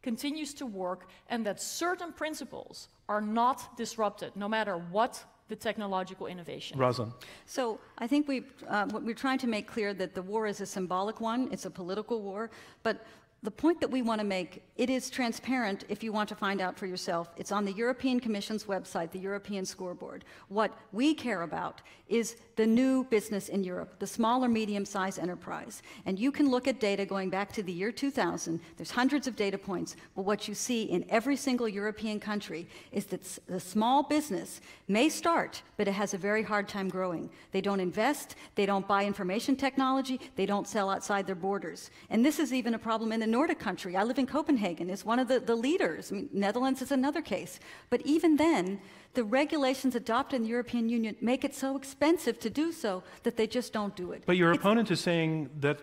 continues to work, and that certain principles are not disrupted, no matter what the technological innovation. Roslyn. So I think we're trying to make clear that the war is a symbolic one. It's a political war. But the point that we want to make, it is transparent if you want to find out for yourself. It's on the European Commission's website, the European Scoreboard. What we care about is the new business in Europe, the small or medium-sized enterprise. And you can look at data going back to the year 2000. There's hundreds of data points. But what you see in every single European country is that the small business may start, but it has a very hard time growing. They don't invest. They don't buy information technology. They don't sell outside their borders. And this is even a problem in the Nordic country. I live in Copenhagen. It's one of the leaders. I mean, Netherlands is another case. But even then, the regulations adopted in the European Union make it so expensive to do so that they just don't do it. But your opponent is saying that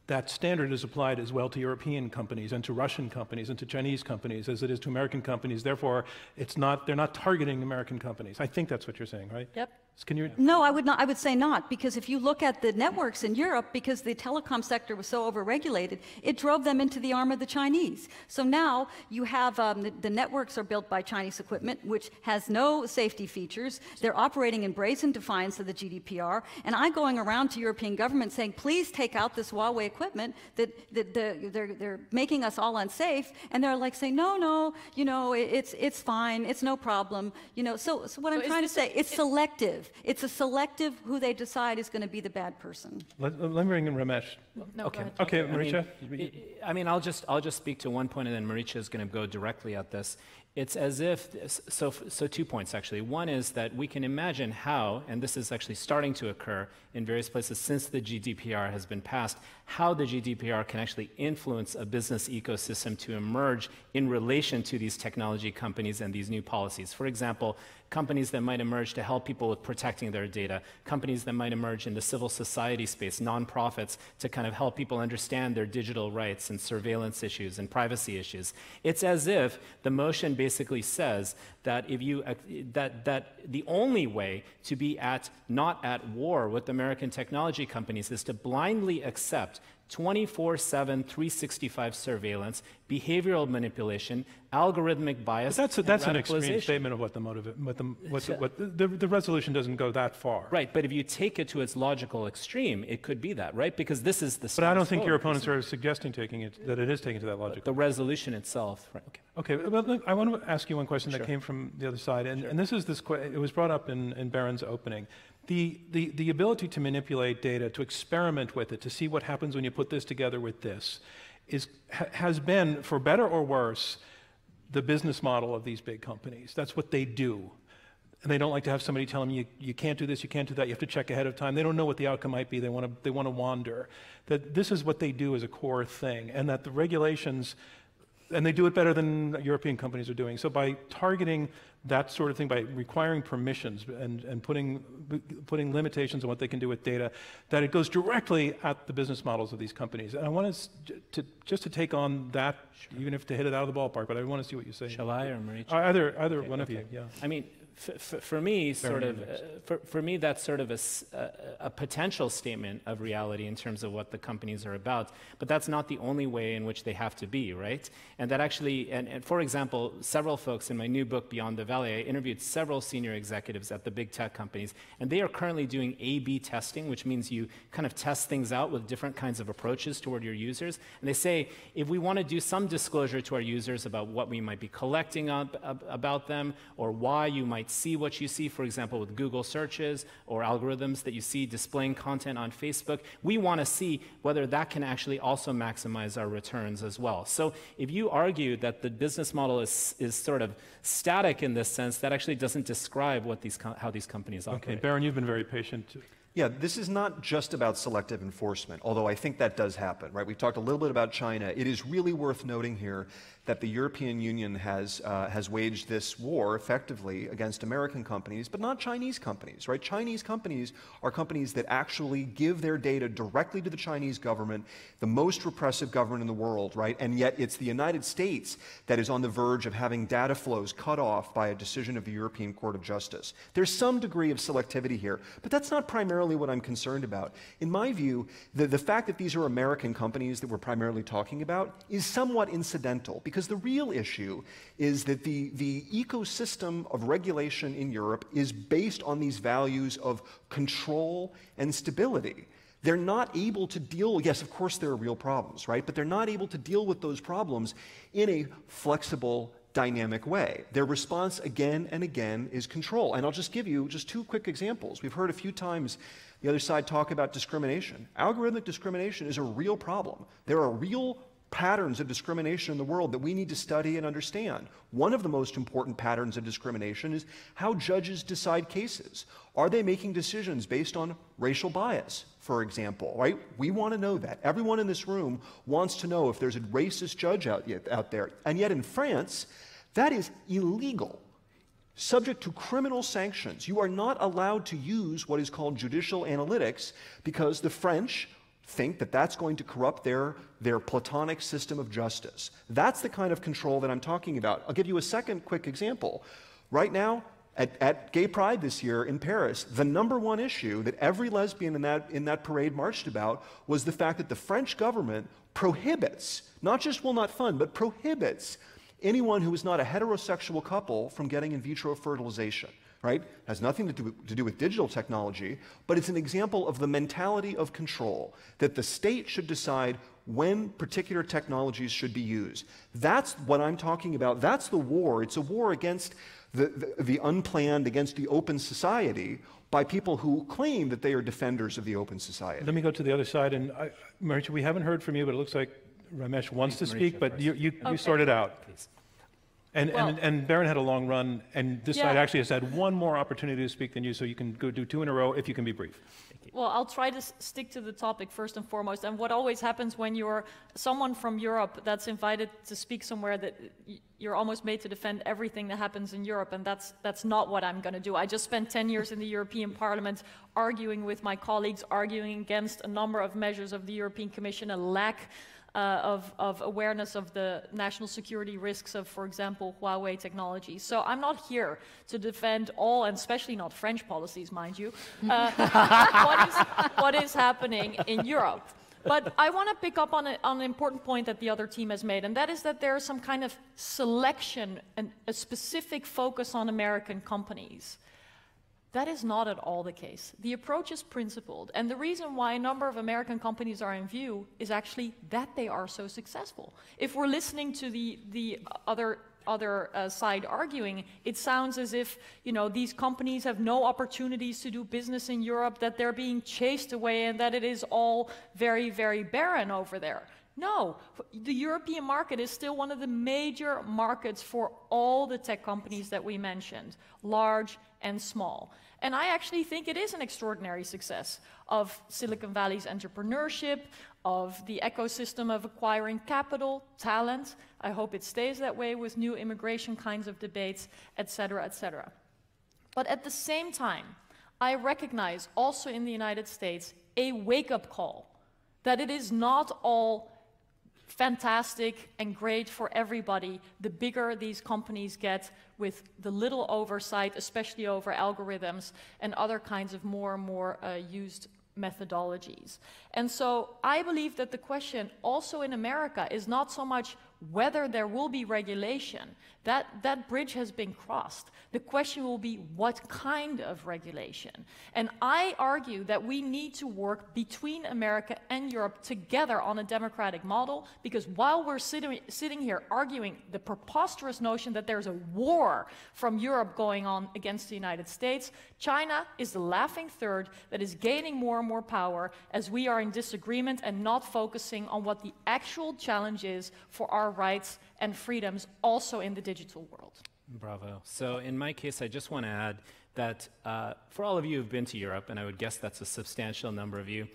that standard is applied as well to European companies and to Russian companies and to Chinese companies as it is to American companies. Therefore, they're not targeting American companies. I think that's what you're saying, right? Yep. Can you? No, I would not. I would say not, because if you look at the networks in Europe, because the telecom sector was so overregulated, it drove them into the arm of the Chinese. So now you have the networks are built by Chinese equipment, which has no safety features. They're operating in brazen defiance of the GDPR. And I'm going around to European governments saying, please take out this Huawei equipment that they're making us all unsafe. And they're like saying, no, it's fine, it's no problem. So what I'm trying to say, it's selective. It's a selective who they decide is going to be the bad person. Let me bring in Ramesh. No, okay. go ahead. Okay, Marietje. I'll just speak to one point, and then Marietje is going to go directly at this. It's as if, so 2 points actually. One is that we can imagine how, and this is actually starting to occur in various places since the GDPR has been passed, how the GDPR can actually influence a business ecosystem to emerge in relation to these technology companies and these new policies. For example, companies that might emerge to help people with protecting their data, companies that might emerge in the civil society space, nonprofits, to kind of help people understand their digital rights and surveillance issues and privacy issues. It's as if the motion basically says that that the only way to be not at war with American technology companies is to blindly accept 24/7, 365 surveillance, behavioral manipulation, algorithmic bias. But that's an extreme statement of what the resolution doesn't go that far. Right, but if you take it to its logical extreme, it could be that, right? Because this is the. But I don't think your opponents are suggesting that it is taken to that logic. The resolution itself, right? Okay. Well, look, I want to ask you one question that came from the other side, and, Sure. and this is it was brought up in Berin's opening. The ability to manipulate data, to experiment with it, to see what happens when you put this together with this, has been, for better or worse, the business model of these big companies. That's what they do. And they don't like to have somebody tell them, you can't do this, you can't do that, you have to check ahead of time. They don't know what the outcome might be, they want to wander. That this is what they do as a core thing, and that the regulations, and they do it better than European companies are doing. So by targeting that sort of thing, by requiring permissions and putting limitations on what they can do with data, that it goes directly at the business models of these companies. And I want us to take on that, even if to hit it out of the ballpark, but I want to see what you say. Shall I or Marietje? Either okay, one of you, yeah. I mean, for me, for me, that's sort of a potential statement of reality in terms of what the companies are about. But that's not the only way in which they have to be, right? And that actually, and for example, several folks in my new book, Beyond the Valley, I interviewed several senior executives at the big tech companies, and they are currently doing A/B testing, which means you kind of test things out with different kinds of approaches toward your users. And they say, if we want to do some disclosure to our users about what we might be collecting about them, or why you might see what you see, for example, with Google searches or algorithms that you see displaying content on Facebook, we want to see whether that can actually also maximize our returns as well. So if you argue that the business model is sort of static in this sense, that actually doesn't describe what how these companies operate. Okay, Berin, you've been very patient. Yeah, this is not just about selective enforcement, although I think that does happen, right? We've talked a little bit about China. It is really worth noting here that the European Union has waged this war effectively against American companies, but not Chinese companies, right? Chinese companies are companies that actually give their data directly to the Chinese government, the most repressive government in the world, right? And yet it's the United States that is on the verge of having data flows cut off by a decision of the European Court of Justice. There's some degree of selectivity here, but that's not primarily what I'm concerned about. In my view, the fact that these are American companies that we're primarily talking about is somewhat incidental, because the real issue is that the ecosystem of regulation in Europe is based on these values of control and stability. They're not able to deal, yes, of course there are real problems, right? But they're not able to deal with those problems in a flexible, dynamic way. Their response again and again is control. And I'll just give you just two quick examples. We've heard a few times the other side talk about discrimination. Algorithmic discrimination is a real problem. There are real patterns of discrimination in the world that we need to study and understand. One of the most important patterns of discrimination is how judges decide cases. Are they making decisions based on racial bias, for example, right? We want to know that. Everyone in this room wants to know if there's a racist judge out there. And yet in France, that is illegal. Subject to criminal sanctions. You are not allowed to use what is called judicial analytics because the French think that that's going to corrupt their Platonic system of justice. That's the kind of control that I'm talking about. I'll give you a second quick example. Right now, at Gay Pride this year in Paris, the #1 issue that every lesbian in that parade marched about was the fact that the French government prohibits, not just will not fund, but prohibits anyone who is not a heterosexual couple from getting in vitro fertilization. Right? Has nothing to do with digital technology, but it's an example of the mentality of control, that the state should decide when particular technologies should be used. That's what I'm talking about. That's the war. It's a war against the unplanned, against the open society by people who claim that they are defenders of the open society. Let me go to the other side, and Marietje, we haven't heard from you, but it looks like Ramesh wants to speak, but you sort it out. Please. And Berin had a long run, and this side actually has had one more opportunity to speak than you, so you can go do 2 in a row if you can be brief. Well, I'll try to stick to the topic first and foremost. And what always happens when you're someone from Europe that's invited to speak somewhere, that you're almost made to defend everything that happens in Europe, and that's not what I'm going to do. I just spent 10 years in the European Parliament arguing with my colleagues, arguing against a number of measures of the European Commission, a lack of awareness of the national security risks of, for example, Huawei technology. So I'm not here to defend all, and especially not French policies, mind you, what is happening in Europe. But I want to pick up on an important point that the other team has made, and that is that there is some kind of selection and a specific focus on American companies. That is not at all the case. The approach is principled, and the reason why a number of American companies are in view is actually that they are so successful. If we're listening to the other side arguing, it sounds as if, you know, these companies have no opportunities to do business in Europe, that they're being chased away, and that it is all very, very barren over there. No, the European market is still one of the major markets for all the tech companies that we mentioned, large and small. And I actually think it is an extraordinary success of Silicon Valley's entrepreneurship, of the ecosystem of acquiring capital, talent. I hope it stays that way with new immigration kinds of debates, et cetera, et cetera. But at the same time, I recognize also in the United States a wake-up call that it is not all fantastic and great for everybody the bigger these companies get, with the little oversight, especially over algorithms and other kinds of more and more used methodologies. And so I believe that the question also in America is not so much whether there will be regulation. That bridge has been crossed. The question will be what kind of regulation. And I argue that we need to work between America and Europe together on a democratic model, because while we're sitting here arguing the preposterous notion that there's a war from Europe going on against the United States, China is the laughing third that is gaining more and more power as we are in disagreement and not focusing on what the actual challenge is for our rights and freedoms also in the digital world. Bravo. So in my case, I just want to add that for all of you who've been to Europe, and I would guess that's a substantial number of you,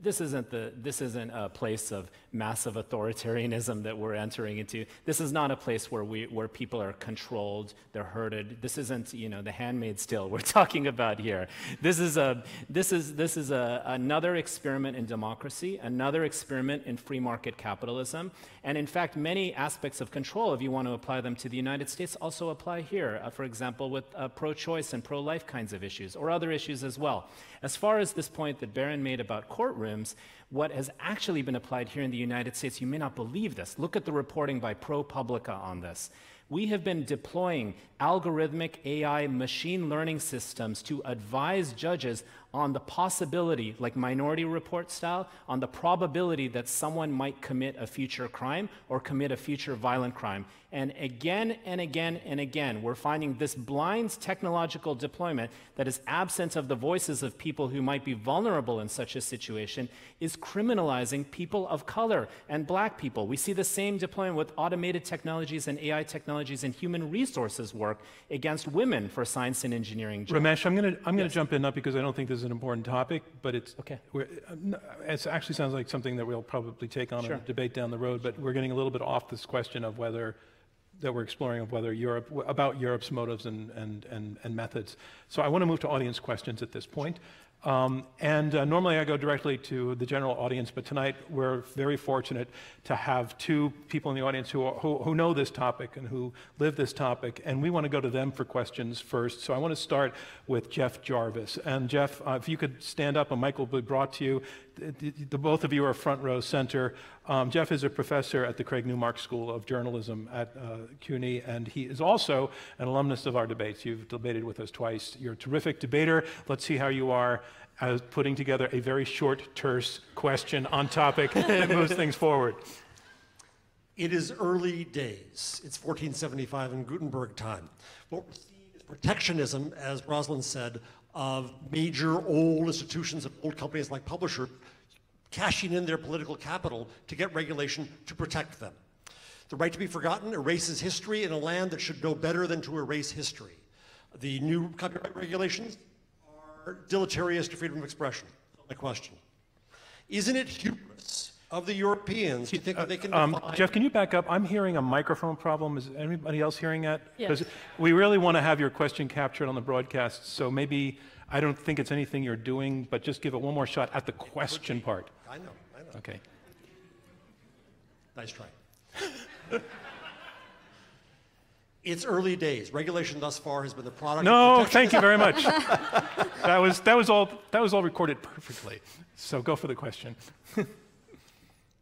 this isn't a place of massive authoritarianism that we're entering into. This is not a place where people are controlled, they're herded. This isn't, you know, the Handmaid's Tale we're talking about here. This is another experiment in democracy, another experiment in free market capitalism, and in fact, many aspects of control, if you want to apply them to the United States, also apply here. For example, with pro-choice and pro-life kinds of issues, or other issues as well. As far as this point that Berin made about courtrooms, what has actually been applied here in the United States, you may not believe this. Look at the reporting by ProPublica on this. We have been deploying algorithmic AI machine learning systems to advise judges on the possibility, like Minority Report style, on the probability that someone might commit a future crime or commit a future violent crime. And again and again and again, we're finding this blind technological deployment that is absent of the voices of people who might be vulnerable in such a situation is criminalizing people of color and black people. We see the same deployment with automated technologies and AI technologies and human resources work against women for science and engineering jobs. Ramesh, I'm going to jump in, not because I don't think this is an important topic, but it's okay. It actually sounds like something that we'll probably take on a debate down the road, but we're getting a little bit off this question of whether that we're exploring of whether about Europe's motives and methods. So I want to move to audience questions at this point. Normally I go directly to the general audience, but tonight we're very fortunate to have two people in the audience who know this topic and who live this topic, and we want to go to them for questions first. So I want to start with Jeff Jarvis. And Jeff, if you could stand up, a mic will be brought to you. The both of you are front row center. Jeff is a professor at the Craig Newmark School of Journalism at CUNY, and he is also an alumnus of our debates. You've debated with us twice. You're a terrific debater. Let's see how you are as putting together a very short, terse question on topic that moves things forward. It is early days. It's 1475 in Gutenberg time. What we're seeing is protectionism, as Roslyn said, of major old institutions of old companies like Publisher cashing in their political capital to get regulation to protect them. The right to be forgotten erases history in a land that should know better than to erase history. The new copyright regulations are deleterious to freedom of expression. My question. Isn't it hubris of the Europeans to think that they can define... Jeff, can you back up? I'm hearing a microphone problem. Is anybody else hearing that? Yeah. Because we really want to have your question captured on the broadcast, so maybe, I don't think it's anything you're doing, but just give it one more shot at the question part. I know. Okay. Nice try. It's early days. Regulation thus far has been the product. No, thank you very much. that was all recorded perfectly. So go for the question.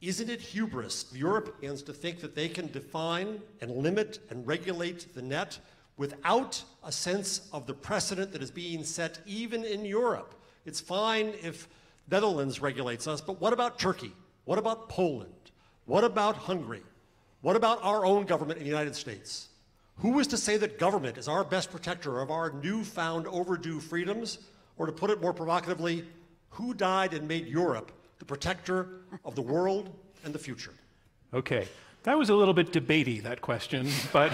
Isn't it hubris of Europeans to think that they can define and limit and regulate the net without a sense of the precedent that is being set even in Europe? It's fine if Netherlands regulates us, but what about Turkey? What about Poland? What about Hungary? What about our own government in the United States? Who is to say that government is our best protector of our newfound overdue freedoms? Or to put it more provocatively, who died and made Europe the protector of the world and the future? Okay, that was a little bit debatey, that question, but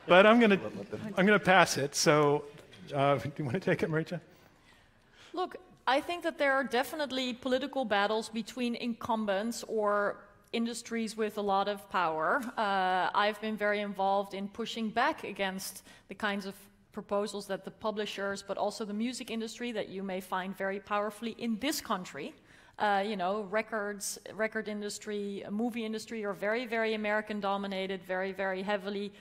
but I'm gonna pass it. So, do you want to take it, Marietje? Look, I think that there are definitely political battles between incumbents or industries with a lot of power. I've been very involved in pushing back against the kinds of proposals that the publishers, but also the music industry that you may find very powerfully in this country. You know, record industry, movie industry are very, very American dominated, very, very heavily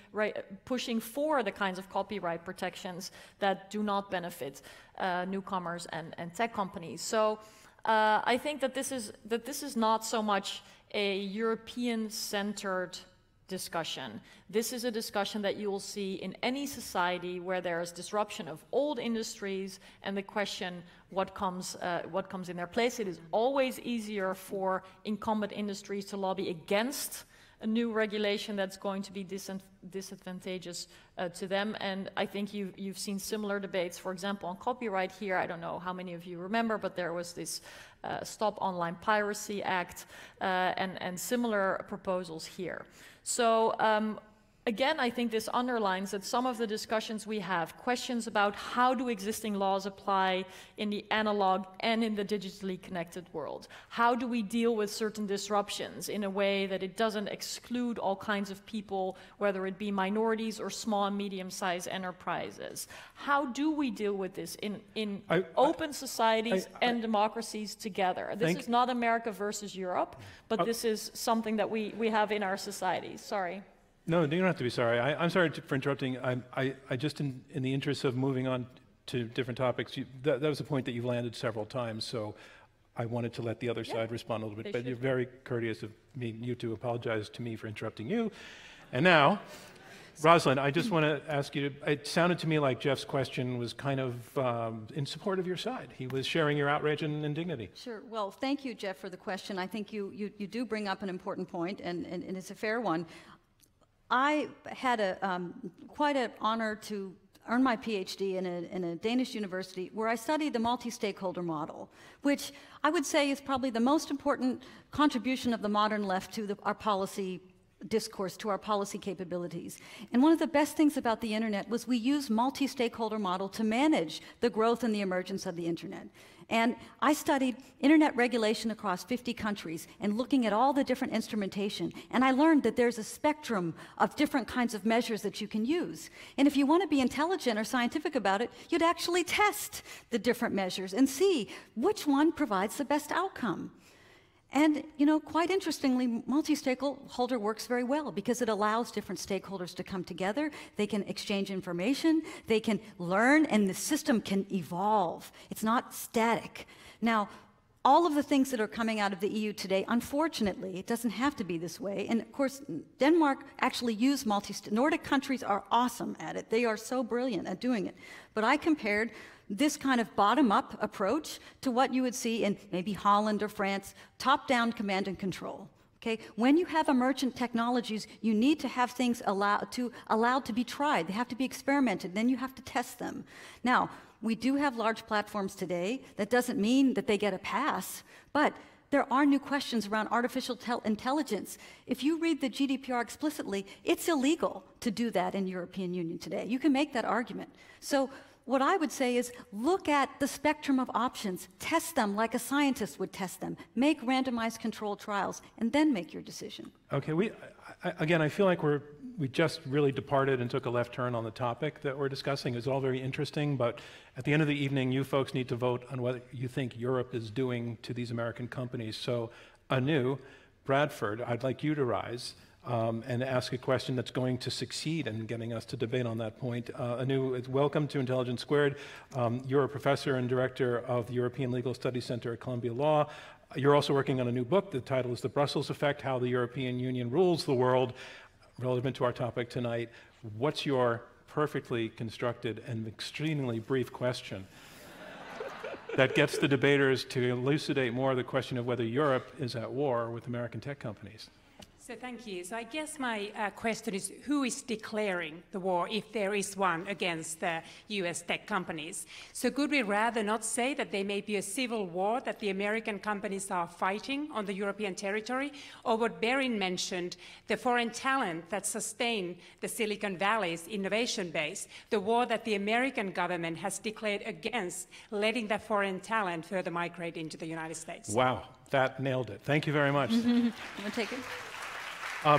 pushing for the kinds of copyright protections that do not benefit newcomers and tech companies. So I think that this is not so much a European-centered discussion. This is a discussion that you will see in any society where there is disruption of old industries and the question what comes in their place. It is always easier for incumbent industries to lobby against a new regulation that's going to be disadvantageous to them. And I think you've seen similar debates, for example, on copyright here. I don't know how many of you remember, but there was this Stop Online Piracy Act and similar proposals here. So again, I think this underlines that some of the discussions we have, questions about how do existing laws apply in the analog and in the digitally connected world? How do we deal with certain disruptions in a way that it doesn't exclude all kinds of people, whether it be minorities or small and medium-sized enterprises? How do we deal with this in open societies and democracies together? This is not America versus Europe, but this is something that we have in our societies. Sorry. No, you don't have to be sorry. I'm sorry for interrupting. I just, in the interest of moving on to different topics, that was a point that you've landed several times, so I wanted to let the other side respond a little bit. But you're very courteous of you to apologize to me for interrupting you. And now, Roslyn, I just want to ask you, it sounded to me like Jeff's question was kind of in support of your side. He was sharing your outrage and indignity. Sure. Well, thank you, Jeff, for the question. I think you do bring up an important point, and it's a fair one. I had quite an honor to earn my PhD in a Danish university where I studied the multi-stakeholder model, which I would say is probably the most important contribution of the modern left to our policy discourse, to our policy capabilities. And one of the best things about the internet was we use multi-stakeholder model to manage the growth and the emergence of the internet. And I studied internet regulation across 50 countries and looking at all the different instrumentation. And I learned that there's a spectrum of different kinds of measures that you can use. And if you want to be intelligent or scientific about it, you'd actually test the different measures and see which one provides the best outcome. And, you know, quite interestingly, multi-stakeholder works very well because it allows different stakeholders to come together. They can exchange information, they can learn, and the system can evolve. It's not static. Now, all of the things that are coming out of the EU today, unfortunately, it doesn't have to be this way. And of course, Denmark actually used Nordic countries are awesome at it. They are so brilliant at doing it. But I compared this kind of bottom-up approach to what you would see in maybe Holland or France, top-down command and control. Okay? When you have emergent technologies, you need to have things allowed to be tried. They have to be experimented. Then you have to test them. Now, we do have large platforms today. That doesn't mean that they get a pass, but there are new questions around artificial intelligence. If you read the GDPR explicitly, it's illegal to do that in European Union today. You can make that argument. So what I would say is look at the spectrum of options, test them like a scientist would test them, make randomized controlled trials, and then make your decision. Okay, again, I feel like we just really departed and took a left turn on the topic that we're discussing. It's all very interesting, but at the end of the evening, you folks need to vote on what you think Europe is doing to these American companies. So, anew, Bradford, I'd like you to rise. and ask a question that's going to succeed in getting us to debate on that point. Anu, welcome to Intelligence Squared. You're a professor and director of the European Legal Studies Center at Columbia Law. You're also working on a new book. The title is The Brussels Effect: How the European Union Rules the World, relevant to our topic tonight. What's your perfectly constructed and extremely brief question that gets the debaters to elucidate more the question of whether Europe is at war with American tech companies? So thank you. So I guess my question is, who is declaring the war, if there is one, against the US tech companies? So could we rather not say that there may be a civil war that the American companies are fighting on the European territory? Or what Berin mentioned, the foreign talent that sustain the Silicon Valley's innovation base, the war that the American government has declared against letting that foreign talent further migrate into the United States. Wow, that nailed it. Thank you very much. You want to take it?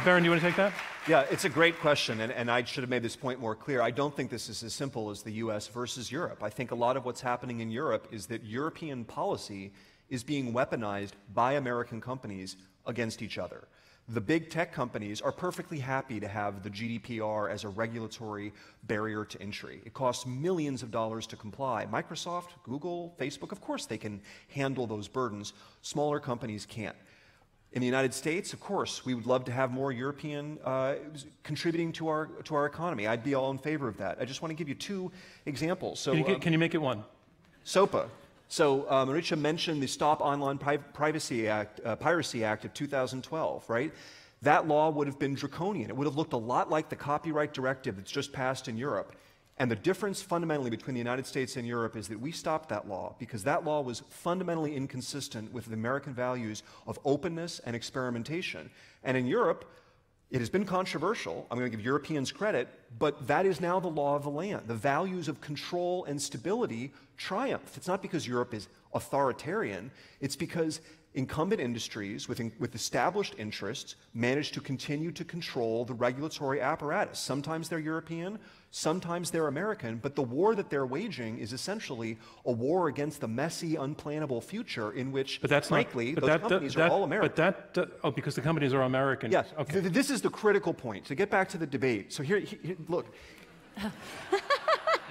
Berin, you want to take that? Yeah, it's a great question, and I should have made this point more clear. I don't think this is as simple as the US versus Europe. I think a lot of what's happening in Europe is that European policy is being weaponized by American companies against each other. The big tech companies are perfectly happy to have the GDPR as a regulatory barrier to entry. It costs millions of dollars to comply. Microsoft, Google, Facebook, of course they can handle those burdens. Smaller companies can't. In the United States, of course, we would love to have more European contributing to our economy. I'd be all in favor of that. I just want to give you two examples. So, can you make it one? SOPA. So Marietje mentioned the Stop Online Piracy Act of 2012, right? That law would have been draconian. It would have looked a lot like the copyright directive that's just passed in Europe. And the difference fundamentally between the United States and Europe is that we stopped that law because that law was fundamentally inconsistent with the American values of openness and experimentation. And in Europe, it has been controversial. I'm going to give Europeans credit, but that is now the law of the land. The values of control and stability triumph. It's not because Europe is authoritarian. It's because incumbent industries with established interests manage to continue to control the regulatory apparatus. Sometimes they're European, sometimes they're American, but the war that they're waging is essentially a war against the messy, unplannable future in which, frankly, those companies are all American. Because the companies are American. Yeah, okay. This is the critical point. To get back to the debate, so here look.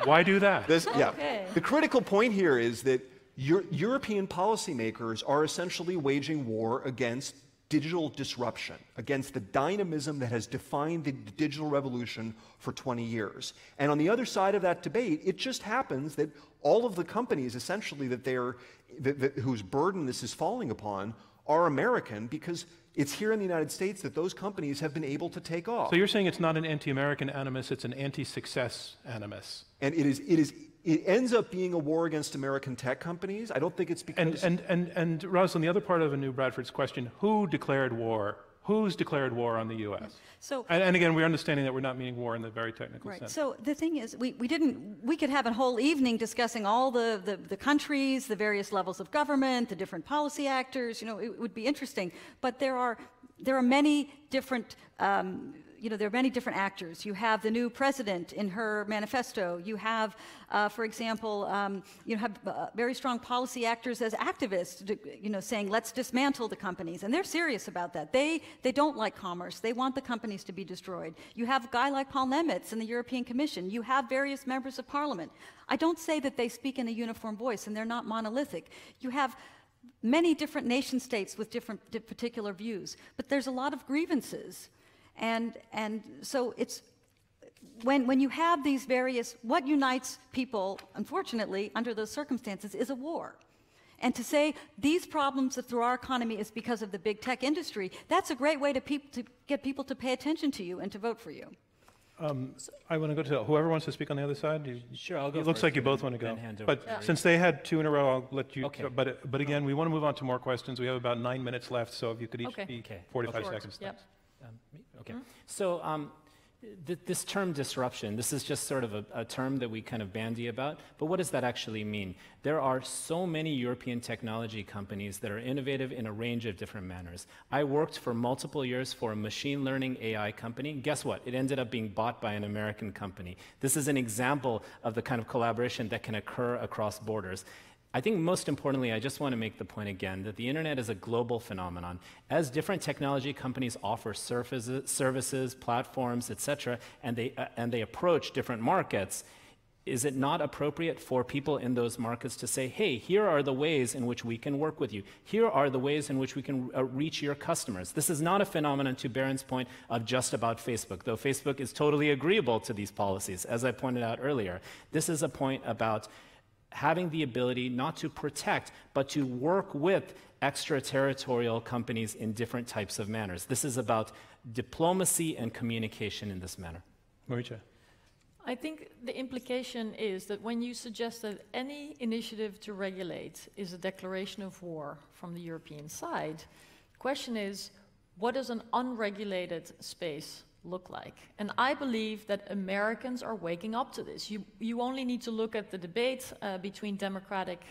Why do that? Okay. The critical point here is that European policymakers are essentially waging war against digital disruption, against the dynamism that has defined the digital revolution for 20 years. And on the other side of that debate, it just happens that all of the companies essentially whose burden this is falling upon are American because it's here in the United States that those companies have been able to take off. So you're saying it's not an anti-American animus, it's an anti-success animus. And it ends up being a war against American tech companies. I don't think it's because... And Roslyn, the other part of Anu Bradford's question, who declared war? Who's declared war on the U.S.? So, and again, we're understanding that we're not meaning war in the very technical right. sense. So the thing is, we could have a whole evening discussing all the countries, the various levels of government, the different policy actors. You know, it would be interesting. But there are many different. There are many different actors. You have the new president in her manifesto. You have, for example, very strong policy actors as activists, saying let's dismantle the companies, and they're serious about that. They don't like commerce. They want the companies to be destroyed. You have a guy like Paul Nemitz in the European Commission. You have various members of parliament. I don't say that they speak in a uniform voice, and they're not monolithic. You have many different nation states with different particular views, but there's a lot of grievances. And so it's when you have these various, what unites people, unfortunately, under those circumstances, is a war. And to say these problems through our economy is because of the big tech industry, that's a great way to get people to pay attention to you and to vote for you. I want to go to whoever wants to speak on the other side. Sure, I'll go. It looks like you both want to go. But since they had two in a row, I'll let you. Okay. But again, we want to move on to more questions. We have about 9 minutes left, so if you could each be 45 seconds. Yep. Okay. So this term disruption, this is just sort of a term that we kind of bandy about, but what does that actually mean? There are so many European technology companies that are innovative in a range of different manners. I worked for multiple years for a machine learning AI company. Guess what? It ended up being bought by an American company. This is an example of the kind of collaboration that can occur across borders. I think most importantly, I just want to make the point again that the internet is a global phenomenon. As different technology companies offer services, platforms, etc., and they approach different markets, is it not appropriate for people in those markets to say, hey, here are the ways in which we can work with you. Here are the ways in which we can reach your customers. This is not a phenomenon, to Berin's point, of just about Facebook, though Facebook is totally agreeable to these policies, as I pointed out earlier. This is a point about having the ability not to protect, but to work with extraterritorial companies in different types of manners. This is about diplomacy and communication in this manner. Marietje. I think the implication is that when you suggest that any initiative to regulate is a declaration of war from the European side, the question is, what does an unregulated space look like? And I believe that Americans are waking up to this. You only need to look at the debate between Democratic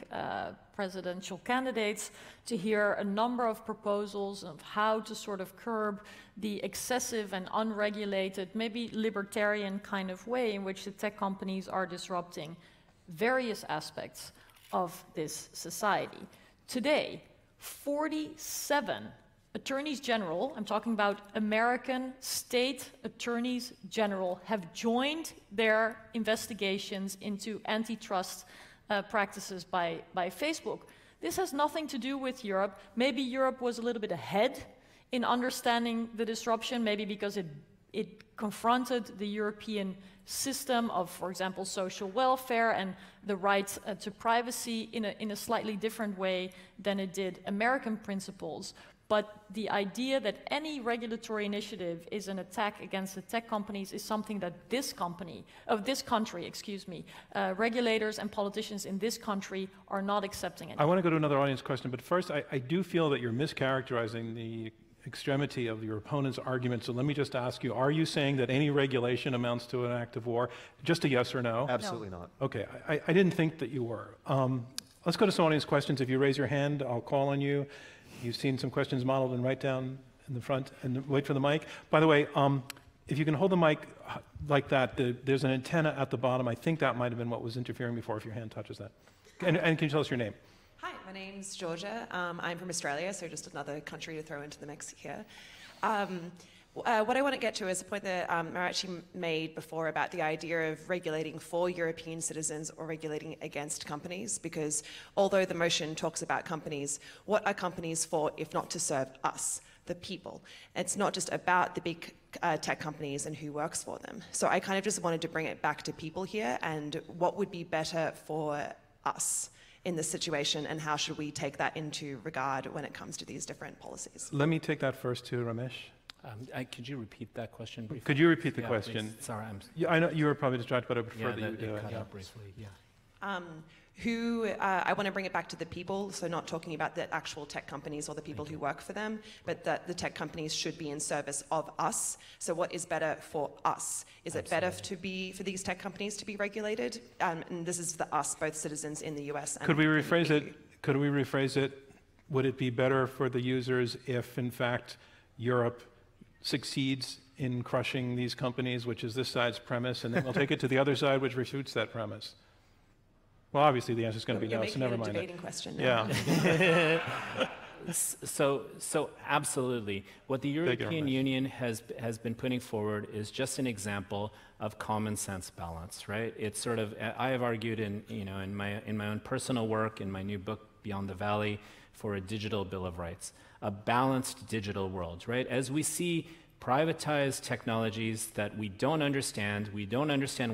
presidential candidates to hear a number of proposals of how to sort of curb the excessive and unregulated, maybe libertarian kind of way in which the tech companies are disrupting various aspects of this society. Today, 47 attorneys general, I'm talking about American state attorneys general, have joined their investigations into antitrust practices by Facebook. This has nothing to do with Europe. Maybe Europe was a little bit ahead in understanding the disruption, maybe because it confronted the European system of, for example, social welfare and the right to privacy in a slightly different way than it did American principles. But the idea that any regulatory initiative is an attack against the tech companies is something that regulators and politicians in this country are not accepting it. I want to go to another audience question, but first I do feel that you're mischaracterizing the extremity of your opponent's argument. So let me just ask you, are you saying that any regulation amounts to an act of war? Just a yes or no? Absolutely not. Okay, I didn't think that you were. Let's go to some audience questions. If you raise your hand, I'll call on you. You've seen some questions modeled and right down in the front, and wait for the mic. By the way, if you can hold the mic like that, there's an antenna at the bottom. I think that might have been what was interfering before, if your hand touches that. And can you tell us your name? Hi, my name's Georgia. I'm from Australia, so just another country to throw into the mix here. What I want to get to is a point that Marietje made before about the idea of regulating for European citizens or regulating against companies, because although the motion talks about companies, what are companies for if not to serve us, the people? It's not just about the big tech companies and who works for them. So I kind of just wanted to bring it back to people here and what would be better for us in this situation, and how should we take that into regard when it comes to these different policies? Let me take that first too, Ramesh. Could you repeat that question briefly? Could you repeat the question? Please. Sorry, I know you were probably distracted, but I prefer that you do it. Cut out briefly. Yeah. I want to bring it back to the people, so not talking about the actual tech companies or the people who work for them, but that the tech companies should be in service of us. So what is better for us? Is it better for these tech companies to be regulated? And this is the us, both citizens in the US and Could we rephrase it? Could we rephrase it? Would it be better for the users if, in fact, Europe succeeds in crushing these companies, which is this side's premise, and then we'll take it to the other side, which refutes that premise? Well, obviously the answer is going to be no, so never mind. Debating question now. Yeah. So absolutely. What the European Union has been putting forward is just an example of common sense balance, right? It's sort of, I have argued in my own personal work, in my new book, Beyond the Valley, for a digital bill of rights, a balanced digital world, right? As we see privatized technologies that we don't understand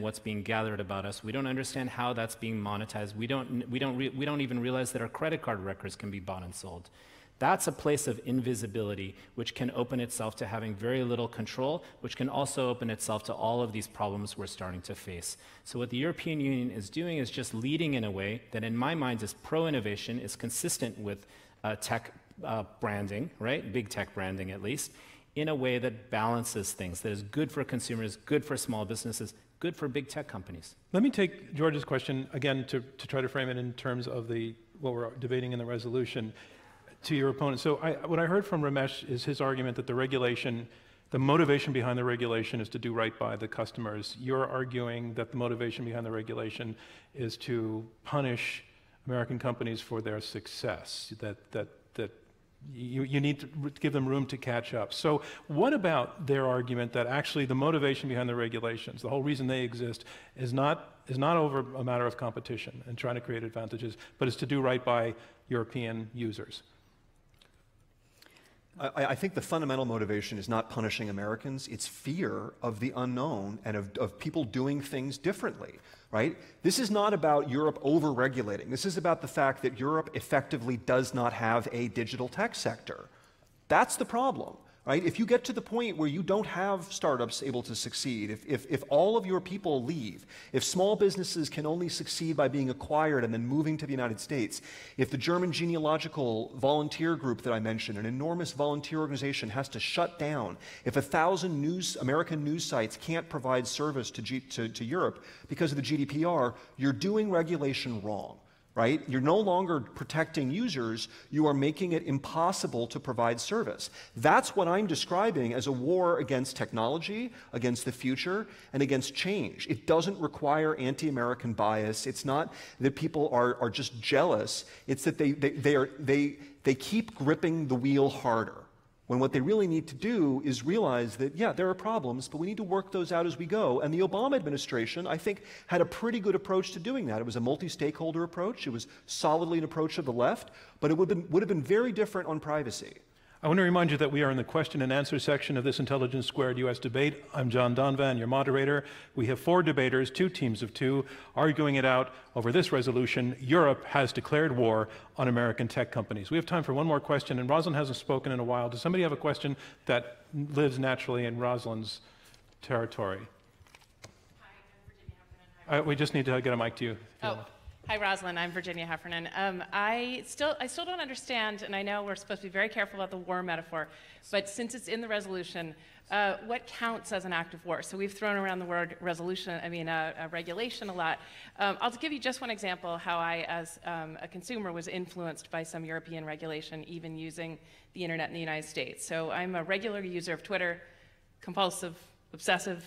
what's being gathered about us, we don't understand how that's being monetized, we don't even realize that our credit card records can be bought and sold. That's a place of invisibility, which can open itself to having very little control, which can also open itself to all of these problems we're starting to face. So what the European Union is doing is just leading in a way that in my mind is pro-innovation, is consistent with tech branding, right? Big tech branding at least, in a way that balances things, that is good for consumers, good for small businesses, good for big tech companies. Let me take George's question again to try to frame it in terms of what we're debating in the resolution to your opponent. So what I heard from Ramesh is his argument that the motivation behind the regulation is to do right by the customers. You're arguing that the motivation behind the regulation is to punish American companies for their success, that you need to give them room to catch up. So what about their argument that actually the motivation behind the regulations, the whole reason they exist, is not over a matter of competition and trying to create advantages, but is to do right by European users? I think the fundamental motivation is not punishing Americans, it's fear of the unknown and of people doing things differently, right? This is not about Europe over-regulating. This is about the fact that Europe effectively does not have a digital tech sector. That's the problem, right? If you get to the point where you don't have startups able to succeed, if all of your people leave, if small businesses can only succeed by being acquired and then moving to the United States, if the German genealogical volunteer group that I mentioned, an enormous volunteer organization, has to shut down, if 1,000 American news sites can't provide service to Europe because of the GDPR, you're doing regulation wrong. Right? You're no longer protecting users, you are making it impossible to provide service. That's what I'm describing as a war against technology, against the future, and against change. It doesn't require anti-American bias. It's not that people are just jealous. It's that they keep gripping the wheel harder, when what they really need to do is realize that, yeah, there are problems, but we need to work those out as we go. And the Obama administration, I think, had a pretty good approach to doing that. It was a multi-stakeholder approach. It was solidly an approach of the left, but it would have been very different on privacy. I want to remind you that we are in the question and answer section of this Intelligence Squared US debate. I'm John Donvan, your moderator. We have 4 debaters, 2 teams of 2, arguing it out over this resolution: Europe has declared war on American tech companies. We have time for one more question, and Roslyn hasn't spoken in a while. Does somebody have a question that lives naturally in Roslyn's territory? Hi, I'm Virginia Heffernan. We just need to get a mic to you. Hi, Roslyn. I'm Virginia Heffernan. I still don't understand, and I know we're supposed to be very careful about the war metaphor, but since it's in the resolution, what counts as an act of war? So we've thrown around the word regulation a lot. I'll give you just one example how I, as a consumer, was influenced by some European regulation, even using the internet in the United States. So I'm a regular user of Twitter, compulsive, obsessive,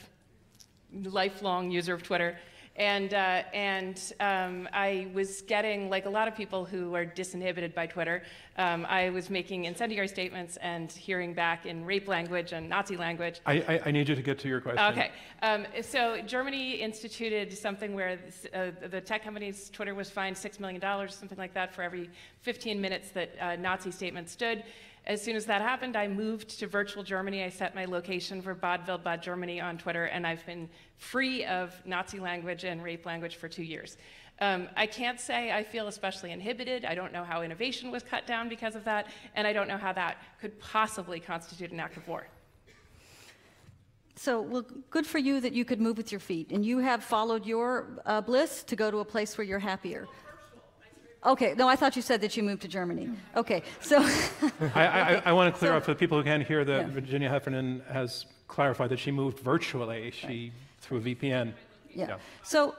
lifelong user of Twitter. And I was getting, like a lot of people who are disinhibited by Twitter, I was making incendiary statements and hearing back in rape language and Nazi language. I need you to get to your question. Okay. So Germany instituted something where the tech companies, Twitter was fined $6 million, something like that, for every 15 minutes that Nazi statements stood. As soon as that happened, I moved to virtual Germany. I set my location for Bad Germany on Twitter, and I've been free of Nazi language and rape language for 2 years. I can't say I feel especially inhibited. I don't know how innovation was cut down because of that, and I don't know how that could possibly constitute an act of war. So, well, good for you that you could move with your feet, and you have followed your bliss to go to a place where you're happier. Okay, no, I thought you said that you moved to Germany. Okay, so... I want to clear up for the people who can't hear that Virginia Heffernan has clarified that she moved virtually, through a VPN. Yeah. So...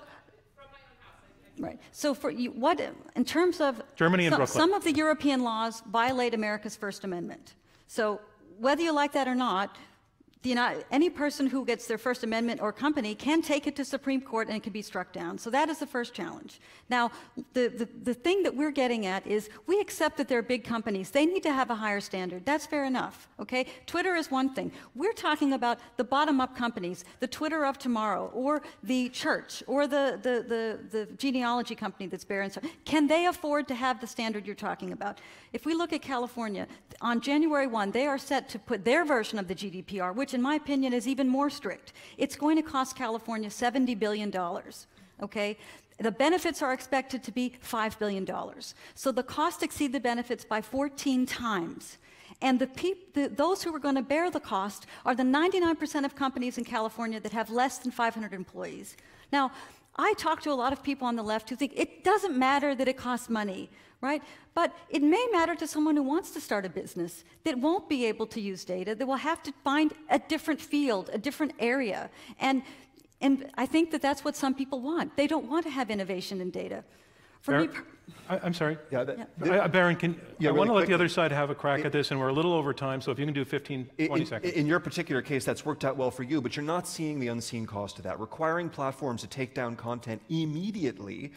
Right. So for you, what, in terms of... Germany and Brooklyn. Some of the European laws violate America's First Amendment. So whether you like that or not, any person who gets their First Amendment or company can take it to Supreme Court and it can be struck down. So that is the first challenge. Now, the thing that we're getting at is we accept that they're big companies. They need to have a higher standard. That's fair enough, okay? Twitter is one thing. We're talking about the bottom-up companies, the Twitter of tomorrow, or the church, or the genealogy company that's Berin. Can they afford to have the standard you're talking about? If we look at California, on January 1, they are set to put their version of the GDPR, which in my opinion is even more strict. It's going to cost California $70 billion, okay? The benefits are expected to be $5 billion. So the costs exceed the benefits by 14 times. And those who are going to bear the cost are the 99% of companies in California that have less than 500 employees. Now, I talk to a lot of people on the left who think it doesn't matter that it costs money, right? But it may matter to someone who wants to start a business that won't be able to use data, that will have to find a different field, a different area. And I think that that's what some people want. They don't want to have innovation in data. I'm sorry. Yeah, Berin, I want to let the other side have a crack at this, and we're a little over time, so if you can do 15, 20 seconds. In your particular case, that's worked out well for you, but you're not seeing the unseen cost of that. Requiring platforms to take down content immediately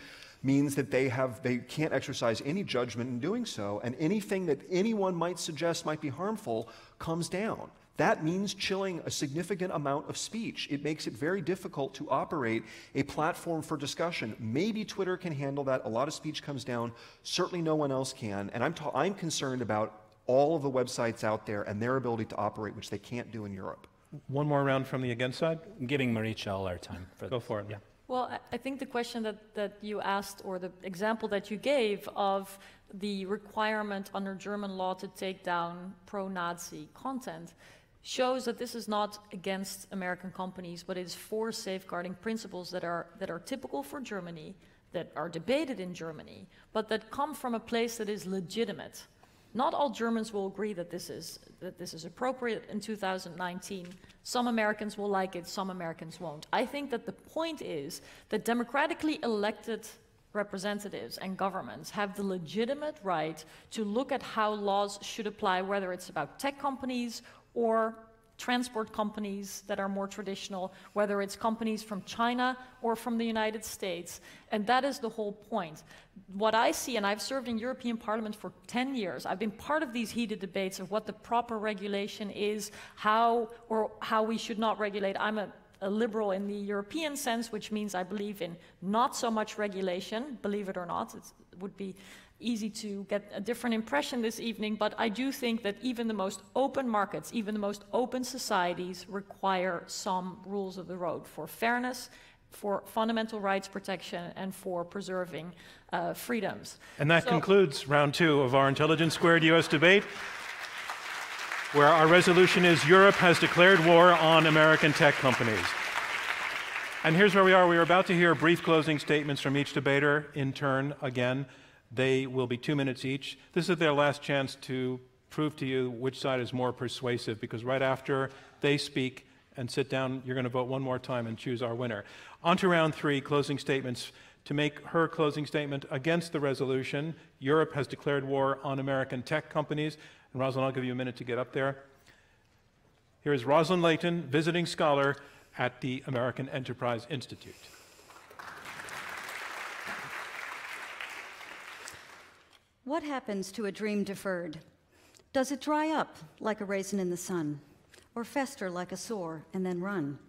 means that they can't exercise any judgment in doing so, and anything that anyone might suggest might be harmful comes down. That means chilling a significant amount of speech. It makes it very difficult to operate a platform for discussion. Maybe Twitter can handle that. A lot of speech comes down. Certainly no one else can. And I'm concerned about all of the websites out there and their ability to operate, which they can't do in Europe. One more round from the against side. I'm giving Marietje all our time. Go for it. Yeah. Well, I think the question that you asked, or the example that you gave of the requirement under German law to take down pro-Nazi content shows that this is not against American companies, but is for safeguarding principles that are typical for Germany, that are debated in Germany, but that come from a place that is legitimate. Not all Germans will agree that this is appropriate in 2019. Some Americans will like it, some Americans won't. I think that the point is that democratically elected representatives and governments have the legitimate right to look at how laws should apply, whether it's about tech companies or transport companies that are more traditional, whether it's companies from China or from the United States. And that is the whole point. What I see, and I've served in European Parliament for 10 years, I've been part of these heated debates of what the proper regulation is, how we should not regulate. I'm a liberal in the European sense, which means I believe in not so much regulation, believe it or not. It would be easy to get a different impression this evening, but I do think that even the most open markets, even the most open societies require some rules of the road for fairness, for fundamental rights protection, and for preserving freedoms. And that concludes round 2 of our Intelligence Squared US debate, where our resolution is Europe has declared war on American tech companies. And here's where we are. We are about to hear brief closing statements from each debater in turn again. They will be 2 minutes each. This is their last chance to prove to you which side is more persuasive, because right after they speak and sit down, you're going to vote one more time and choose our winner. On to round 3, closing statements. To make her closing statement against the resolution, Europe has declared war on American tech companies. And Roslyn, I'll give you a minute to get up there. Here is Roslyn Layton, visiting scholar at the American Enterprise Institute. What happens to a dream deferred? Does it dry up like a raisin in the sun, or fester like a sore and then run?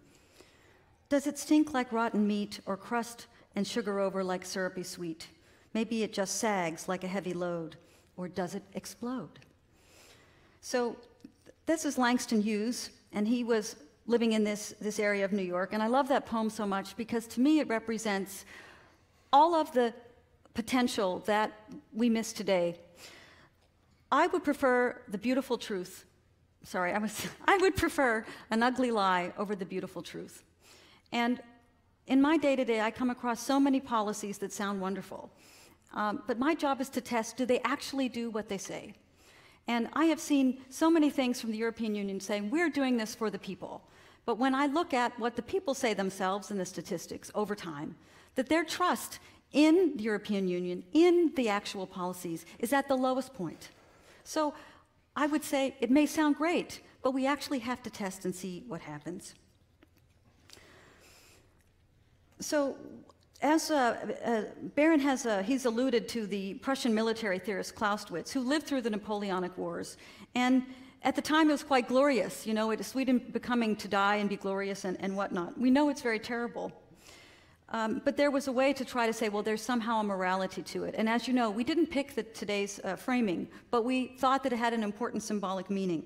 Does it stink like rotten meat, or crust and sugar over like syrupy sweet? Maybe it just sags like a heavy load, or does it explode? So this is Langston Hughes, and he was living in this area of New York, and I love that poem so much because to me it represents all of the potential that we miss today. I would prefer the beautiful truth. Sorry, I would prefer an ugly lie over the beautiful truth. And in my day-to-day, I come across so many policies that sound wonderful. But my job is to test, do they actually do what they say? And I have seen so many things from the European Union saying, we're doing this for the people. But when I look at what the people say themselves in the statistics over time, that their trust in the European Union, in the actual policies, is at the lowest point. So I would say it may sound great, but we actually have to test and see what happens. So as Berin has, he's alluded to the Prussian military theorist Clausewitz, who lived through the Napoleonic Wars. And at the time, it was quite glorious, you know, Sweden becoming to die and be glorious and whatnot. We know it's very terrible. But there was a way to try to say, well, there's somehow a morality to it. And as you know, we didn't pick today's framing, but we thought that it had an important symbolic meaning.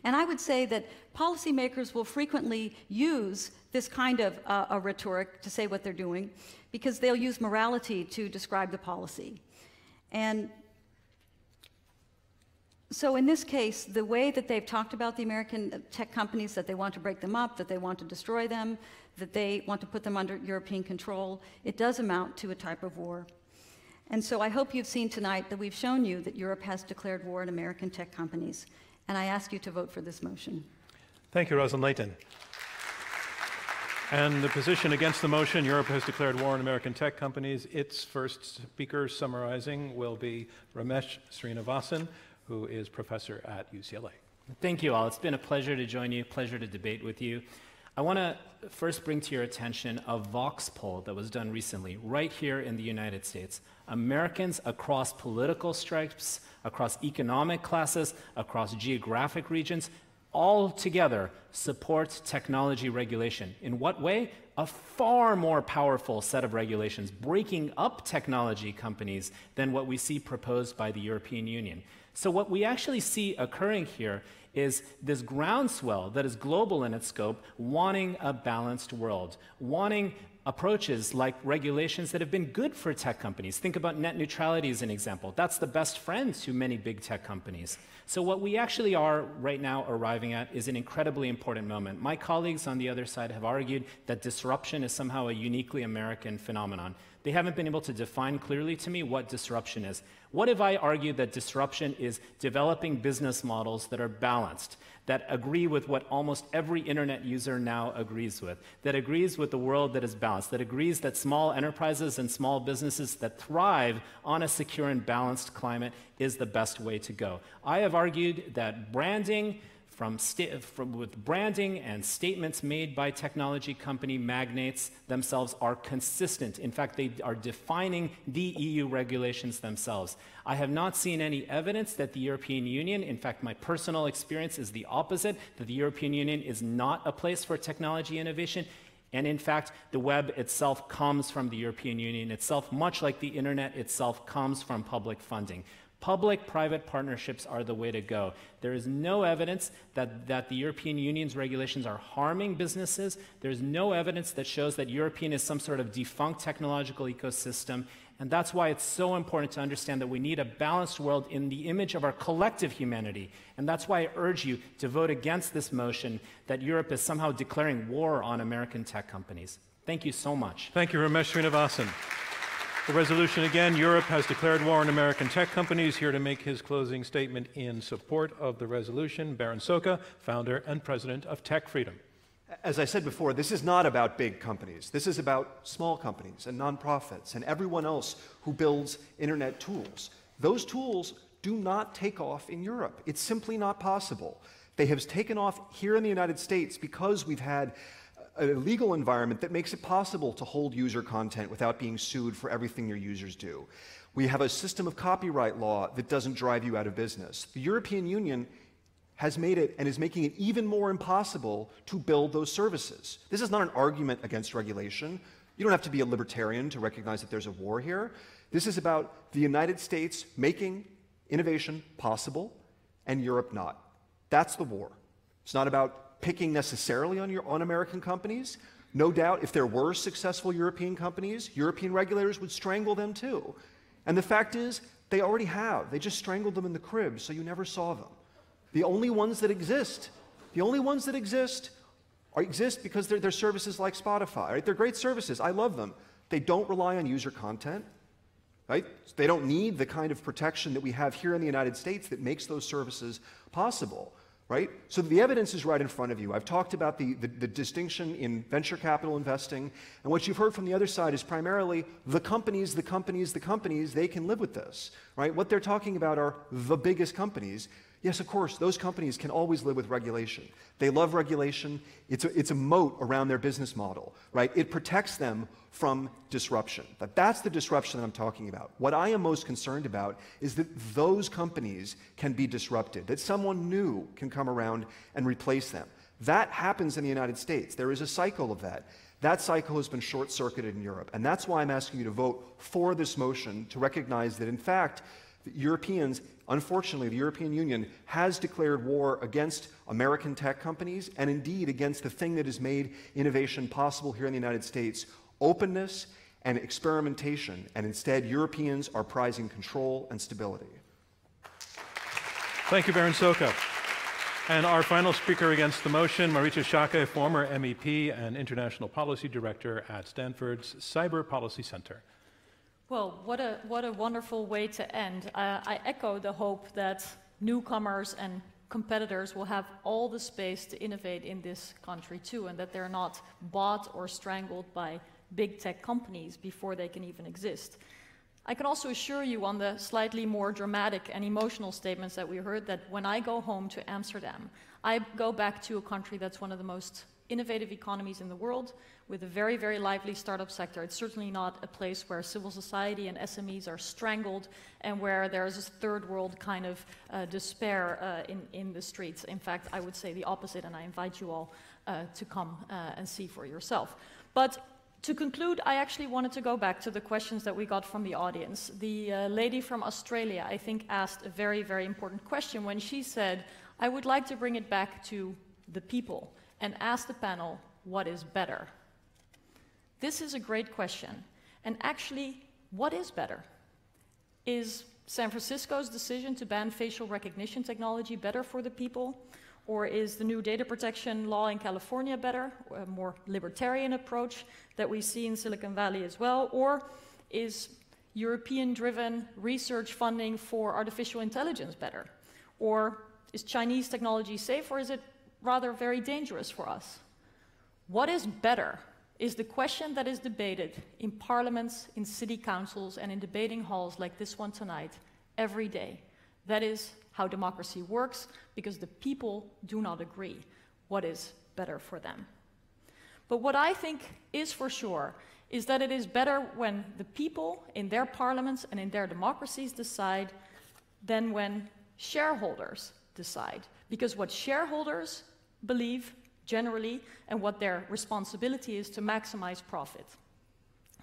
And I would say that policymakers will frequently use this kind of a rhetoric to say what they're doing, because they'll use morality to describe the policy. And so in this case, the way that they've talked about the American tech companies, that they want to break them up, that they want to destroy them, that they want to put them under European control, it does amount to a type of war. And so I hope you've seen tonight that we've shown you that Europe has declared war on American tech companies. And I ask you to vote for this motion. Thank you, Roslyn Layton. And the position against the motion, Europe has declared war on American tech companies, its first speaker summarizing will be Ramesh Srinivasan, who is professor at UCLA. Thank you all. It's been a pleasure to join you, pleasure to debate with you. I want to first bring to your attention a Vox poll that was done recently, right here in the United States. Americans across political stripes, across economic classes, across geographic regions, all together support technology regulation. In what way? A far more powerful set of regulations, breaking up technology companies than what we see proposed by the European Union. So what we actually see occurring here is this groundswell that is global in its scope, wanting a balanced world, wanting approaches like regulations that have been good for tech companies. Think about net neutrality as an example. That's the best friend to many big tech companies. So what we actually are right now arriving at is an incredibly important moment. My colleagues on the other side have argued that disruption is somehow a uniquely American phenomenon. They haven't been able to define clearly to me what disruption is. What if I argue that disruption is developing business models that are balanced, that agree with what almost every internet user now agrees with, that agrees with the world that is balanced, that agrees that small enterprises and small businesses that thrive on a secure and balanced climate is the best way to go? I have argued that branding, with branding and statements made by technology company magnates themselves are consistent. In fact, they are defining the EU regulations themselves. I have not seen any evidence that the European Union, in fact, my personal experience is the opposite, that the European Union is not a place for technology innovation. And in fact, the web itself comes from the European Union itself, much like the internet itself comes from public funding. Public-private partnerships are the way to go. There is no evidence that the European Union's regulations are harming businesses. There's no evidence that shows that European is some sort of defunct technological ecosystem. And that's why it's so important to understand that we need a balanced world in the image of our collective humanity. And that's why I urge you to vote against this motion that Europe is somehow declaring war on American tech companies. Thank you so much. Thank you, Ramesh Srinivasan. The resolution again, Europe has declared war on American tech companies. Here to make his closing statement in support of the resolution, Berin Szóka, founder and president of TechFreedom. As I said before, this is not about big companies. This is about small companies and nonprofits and everyone else who builds internet tools. Those tools do not take off in Europe. It's simply not possible. They have taken off here in the United States because we've had a legal environment that makes it possible to hold user content without being sued for everything your users do. We have a system of copyright law that doesn't drive you out of business. The European Union has made it and is making it even more impossible to build those services. This is not an argument against regulation. You don't have to be a libertarian to recognize that there's a war here. This is about the United States making innovation possible and Europe not. That's the war. It's not about picking necessarily on American companies. No doubt, if there were successful European companies, European regulators would strangle them too. And the fact is, they already have. They just strangled them in the crib, so you never saw them. The only ones that exist because they're services like Spotify. Right? They're great services. I love them. They don't rely on user content. Right? They don't need the kind of protection that we have here in the United States that makes those services possible. Right? So the evidence is right in front of you. I've talked about the distinction in venture capital investing, and what you've heard from the other side is primarily the companies, they can live with this. Right? What they're talking about are the biggest companies. Yes, of course, those companies can always live with regulation. They love regulation. It's a moat around their business model. Right? It protects them from disruption. But that's the disruption that I'm talking about. What I am most concerned about is that those companies can be disrupted, that someone new can come around and replace them. That happens in the United States. There is a cycle of that. That cycle has been short-circuited in Europe. And that's why I'm asking you to vote for this motion to recognize that, in fact, Europeans, unfortunately, the European Union has declared war against American tech companies and indeed against the thing that has made innovation possible here in the United States, openness and experimentation, and instead Europeans are prizing control and stability. Thank you, Berin Szóka. And our final speaker against the motion, Marita Shock, former MEP and International Policy Director at Stanford's Cyber Policy Center. Well, what a wonderful way to end. I echo the hope that newcomers and competitors will have all the space to innovate in this country too, and that they're not bought or strangled by big tech companies before they can even exist. I can also assure you on the slightly more dramatic and emotional statements that we heard that when I go home to Amsterdam, I go back to a country that's one of the most innovative economies in the world, with a very, very lively startup sector. It's certainly not a place where civil society and SMEs are strangled and where there's this third world kind of despair in the streets. In fact, I would say the opposite, and I invite you all to come and see for yourself. But to conclude, I actually wanted to go back to the questions that we got from the audience. The lady from Australia, I think, asked a very, very important question when she said, I would like to bring it back to the people and ask the panel, what is better? This is a great question. And actually, what is better? Is San Francisco's decision to ban facial recognition technology better for the people? Or is the new data protection law in California better, a more libertarian approach that we see in Silicon Valley as well? Or is European-driven research funding for artificial intelligence better? Or is Chinese technology safe, or is it rather very dangerous for us? What is better is the question that is debated in parliaments, in city councils, and in debating halls like this one tonight, every day. That is how democracy works, because the people do not agree what is better for them. But what I think is for sure is that it is better when the people in their parliaments and in their democracies decide than when shareholders decide. Because what shareholders believe generally and what their responsibility is to maximize profit.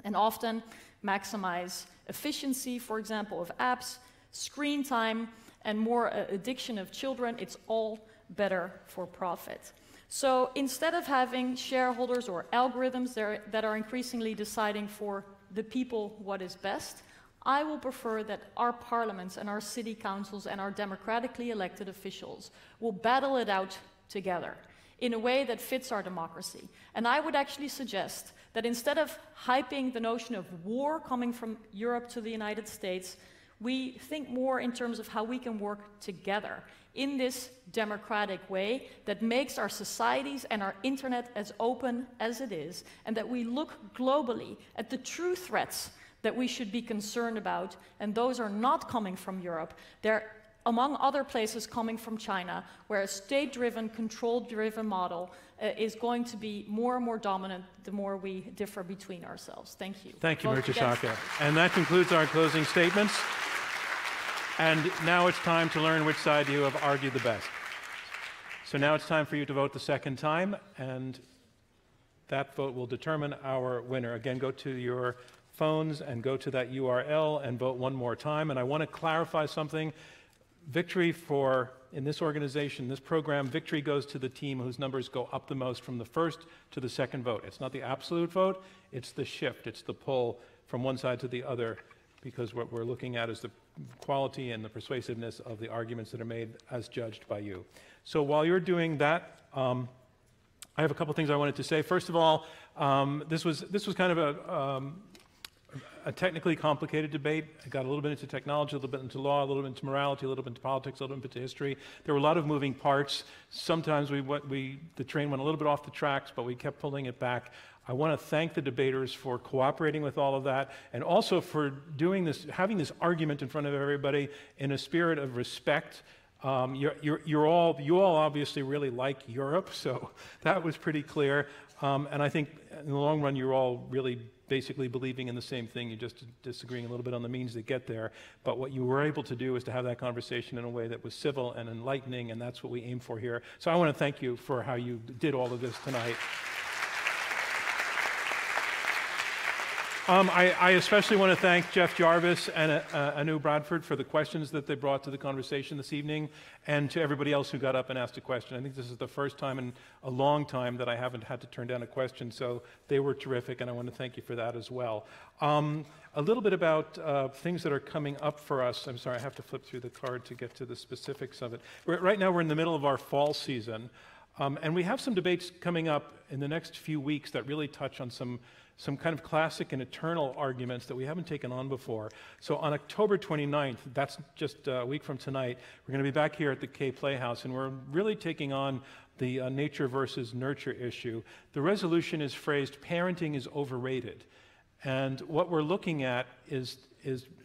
And often maximize efficiency, for example, of apps, screen time, and more addiction of children. It's all better for profit. So instead of having shareholders or algorithms that are increasingly deciding for the people what is best, I will prefer that our parliaments and our city councils and our democratically elected officials will battle it out together in a way that fits our democracy. And I would actually suggest that instead of hyping the notion of war coming from Europe to the United States, we think more in terms of how we can work together in this democratic way that makes our societies and our internet as open as it is, and that we look globally at the true threats that we should be concerned about, and those are not coming from Europe. They're, among other places, coming from China, where a state-driven, control-driven model is going to be more and more dominant the more we differ between ourselves. Thank you. Thank you, Marita Shock. And that concludes our closing statements. And now it's time to learn which side you have argued the best. So now it's time for you to vote the second time, and that vote will determine our winner. Again, go to your phones and go to that URL and vote one more time. And I want to clarify something. Victory in this organization, this program, victory goes to the team whose numbers go up the most from the first to the second vote. It's not the absolute vote, it's the shift, it's the pull from one side to the other, because what we're looking at is the quality and the persuasiveness of the arguments that are made as judged by you. So while you're doing that, I have a couple things I wanted to say. First of all, this was kind of a technically complicated debate. It got a little bit into technology, a little bit into law, a little bit into morality, a little bit into politics, a little bit into history. There were a lot of moving parts. Sometimes the train went a little bit off the tracks, but we kept pulling it back. I want to thank the debaters for cooperating with all of that, and also for doing this, having this argument in front of everybody in a spirit of respect. You all obviously really like Europe, so that was pretty clear. And I think in the long run, you're all really basically believing in the same thing. You're just disagreeing a little bit on the means to get there. But what you were able to do is to have that conversation in a way that was civil and enlightening, and that's what we aim for here. So I want to thank you for how you did all of this tonight. I especially want to thank Jeff Jarvis and Anu Bradford for the questions that they brought to the conversation this evening, and to everybody else who got up and asked a question. I think this is the first time in a long time that I haven't had to turn down a question, so they were terrific, and I want to thank you for that as well. A little bit about things that are coming up for us. I'm sorry, I have to flip through the card to get to the specifics of it. Right now we're in the middle of our fall season, and we have some debates coming up in the next few weeks that really touch on some kind of classic and eternal arguments that we haven't taken on before. So on October 29th, that's just a week from tonight, we're going to be back here at the K Playhouse, and we're really taking on the nature versus nurture issue. The resolution is phrased, parenting is overrated. And what we're looking at is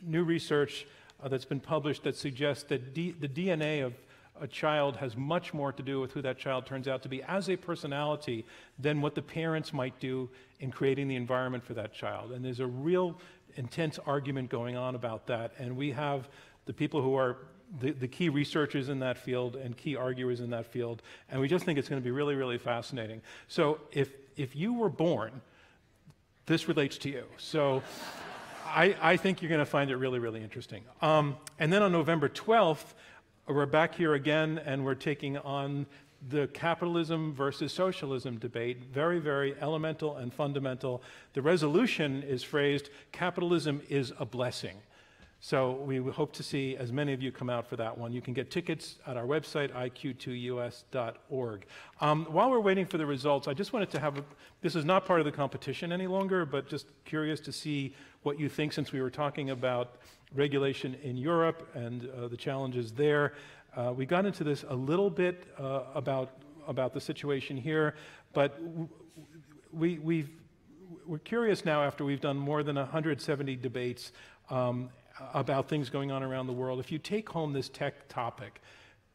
new research that's been published that suggests that the DNA a child has much more to do with who that child turns out to be as a personality than what the parents might do in creating the environment for that child. And there's a real intense argument going on about that. And we have the people who are the key researchers in that field and key arguers in that field. And we just think it's going to be really, really fascinating. So if you were born, this relates to you. So I think you're going to find it really, really interesting. And then on November 12th, we're back here again, and we're taking on the capitalism versus socialism debate, very, very elemental and fundamental. The resolution is phrased, capitalism is a blessing. So we hope to see as many of you come out for that one. You can get tickets at our website, iq2us.org. While we're waiting for the results, I just wanted to have, this is not part of the competition any longer, but just curious to see what you think, since we were talking about regulation in Europe and the challenges there. We got into this a little bit about the situation here, but we're curious now, after we've done more than 170 debates about things going on around the world. If you take home this tech topic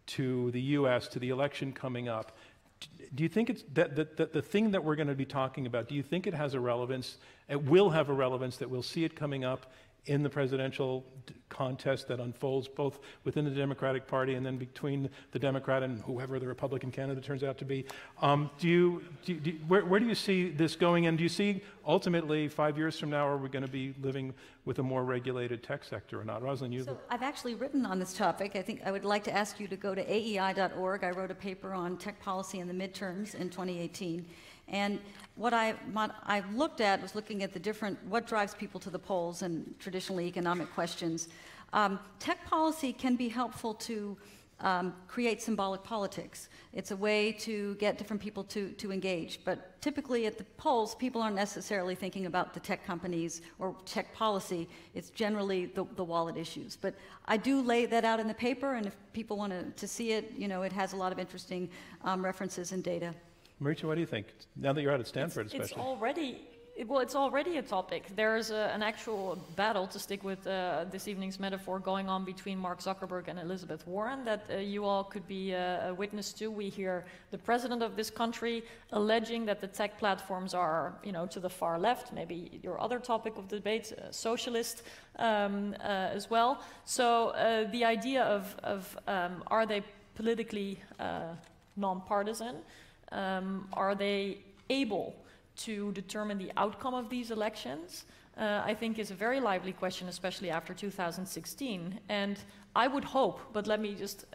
to the US, to the election coming up, do you think it's that the thing that we're going to be talking about, do you think it has a relevance, it will have a relevance, that we'll see it coming up in the presidential contest that unfolds both within the Democratic Party and then between the Democrat and whoever the Republican candidate turns out to be? Where do you see this going? And do you see ultimately 5 years from now, are we going to be living with a more regulated tech sector or not? Roslyn, you... So I've actually written on this topic. I think I would like to ask you to go to aei.org. I wrote a paper on tech policy in the midterms in 2018. And what I looked at was looking at the different, what drives people to the polls and traditionally economic questions. Tech policy can be helpful to create symbolic politics. It's a way to get different people to engage. But typically at the polls, people aren't necessarily thinking about the tech companies or tech policy. It's generally the wallet issues. But I do lay that out in the paper, and if people want to see it, you know, it has a lot of interesting references and data. Marietje, what do you think? Now that you're out at Stanford, especially. It's already a topic. There's an actual battle, to stick with this evening's metaphor, going on between Mark Zuckerberg and Elizabeth Warren that you all could be a witness to. We hear the president of this country alleging that the tech platforms are, you know, to the far left, maybe your other topic of debate, socialist as well. So the idea of are they politically nonpartisan? Are they able to determine the outcome of these elections? I think is a very lively question, especially after 2016. And I would hope, but let me just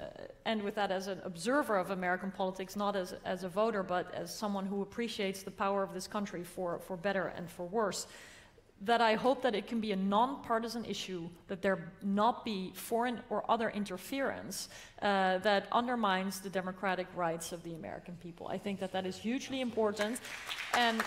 end with that as an observer of American politics, not as a voter, but as someone who appreciates the power of this country for better and for worse, that I hope that it can be a nonpartisan issue, that there not be foreign or other interference that undermines the democratic rights of the American people. I think that that is hugely important. And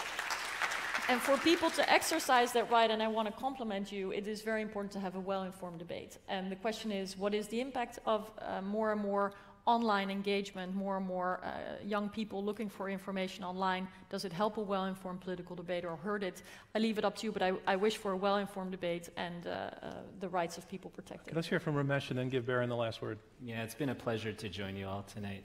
for people to exercise that right, and I want to compliment you, it is very important to have a well-informed debate. And the question is, what is the impact of more and more online engagement, more and more young people looking for information online? Does it help a well-informed political debate or hurt it? I leave it up to you, but I wish for a well-informed debate and the rights of people protected. Let's hear from Ramesh and then give Berin the last word. Yeah, it's been a pleasure to join you all tonight.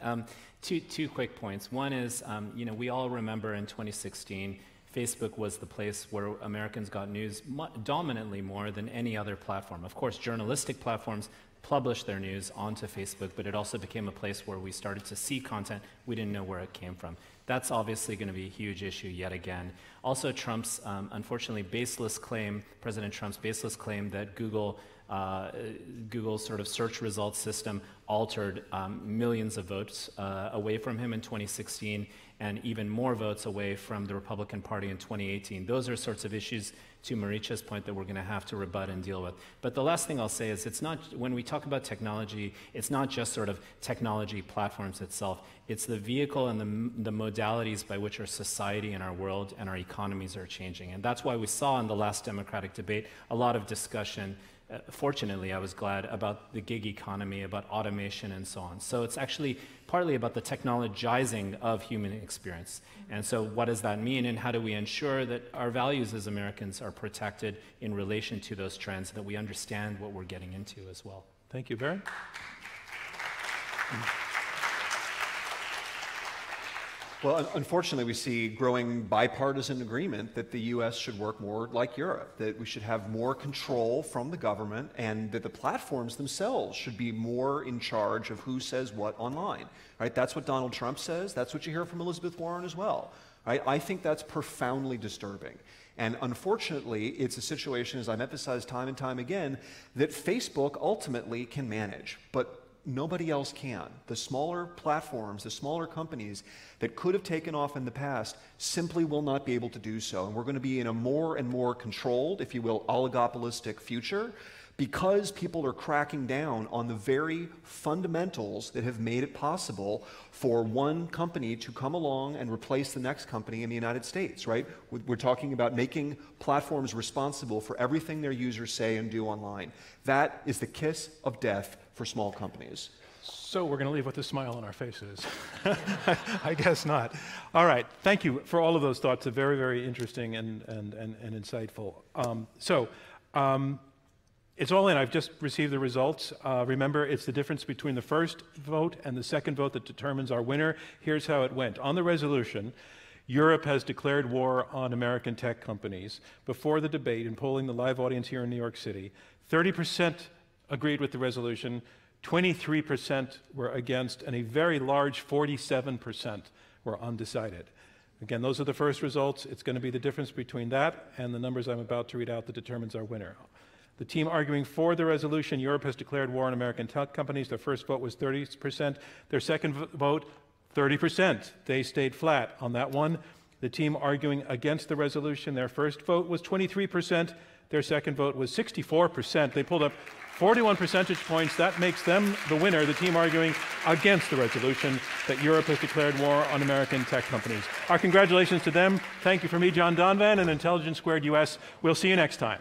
Two quick points. One is, you know, we all remember in 2016, Facebook was the place where Americans got news dominantly more than any other platform. Of course, journalistic platforms publish their news onto Facebook, but it also became a place where we started to see content we didn't know where it came from. That's obviously going to be a huge issue yet again. Also, Trump's unfortunately baseless claim, President Trump's baseless claim that Google's sort of search results system altered millions of votes away from him in 2016 and even more votes away from the Republican Party in 2018. Those are sorts of issues, to Marietje's point, that we're going to have to rebut and deal with. But the last thing I'll say is, it's not, when we talk about technology, it's not just sort of technology platforms itself. It's the vehicle and the modalities by which our society and our world and our economies are changing. And that's why we saw in the last Democratic debate a lot of discussion. Fortunately, I was glad, about the gig economy, about automation and so on. So it's actually partly about the technologizing of human experience. And so what does that mean, and how do we ensure that our values as Americans are protected in relation to those trends, that we understand what we're getting into as well? Thank you, Berin. Well, unfortunately, we see growing bipartisan agreement that the U.S. should work more like Europe, that we should have more control from the government, and that the platforms themselves should be more in charge of who says what online. Right? That's what Donald Trump says. That's what you hear from Elizabeth Warren as well. Right? I think that's profoundly disturbing. And unfortunately, it's a situation, as I've emphasized time and time again, that Facebook ultimately can manage, but nobody else can. The smaller platforms, the smaller companies that could have taken off in the past simply will not be able to do so. And we're going to be in a more and more controlled, if you will, oligopolistic future, because people are cracking down on the very fundamentals that have made it possible for one company to come along and replace the next company in the United States, right? We're talking about making platforms responsible for everything their users say and do online. That is the kiss of death for small companies. So we're going to leave with a smile on our faces. I guess not. All right. Thank you for all of those thoughts. They're very, very interesting and insightful. It's all in. I've just received the results. Remember, it's the difference between the first vote and the second vote that determines our winner. Here's how it went. On the resolution, Europe has declared war on American tech companies. Before the debate, in polling the live audience here in New York City, 30% agreed with the resolution, 23% were against, and a very large 47% were undecided. Again, those are the first results. It's going to be the difference between that and the numbers I'm about to read out that determines our winner. The team arguing for the resolution, Europe has declared war on American tech companies. Their first vote was 30%. Their second vote, 30%. They stayed flat on that one. The team arguing against the resolution, their first vote was 23%. Their second vote was 64%. They pulled up 41 percentage points. That makes them the winner, the team arguing against the resolution that Europe has declared war on American tech companies. Our congratulations to them. Thank you from me, John Donvan, and Intelligence Squared US. We'll see you next time.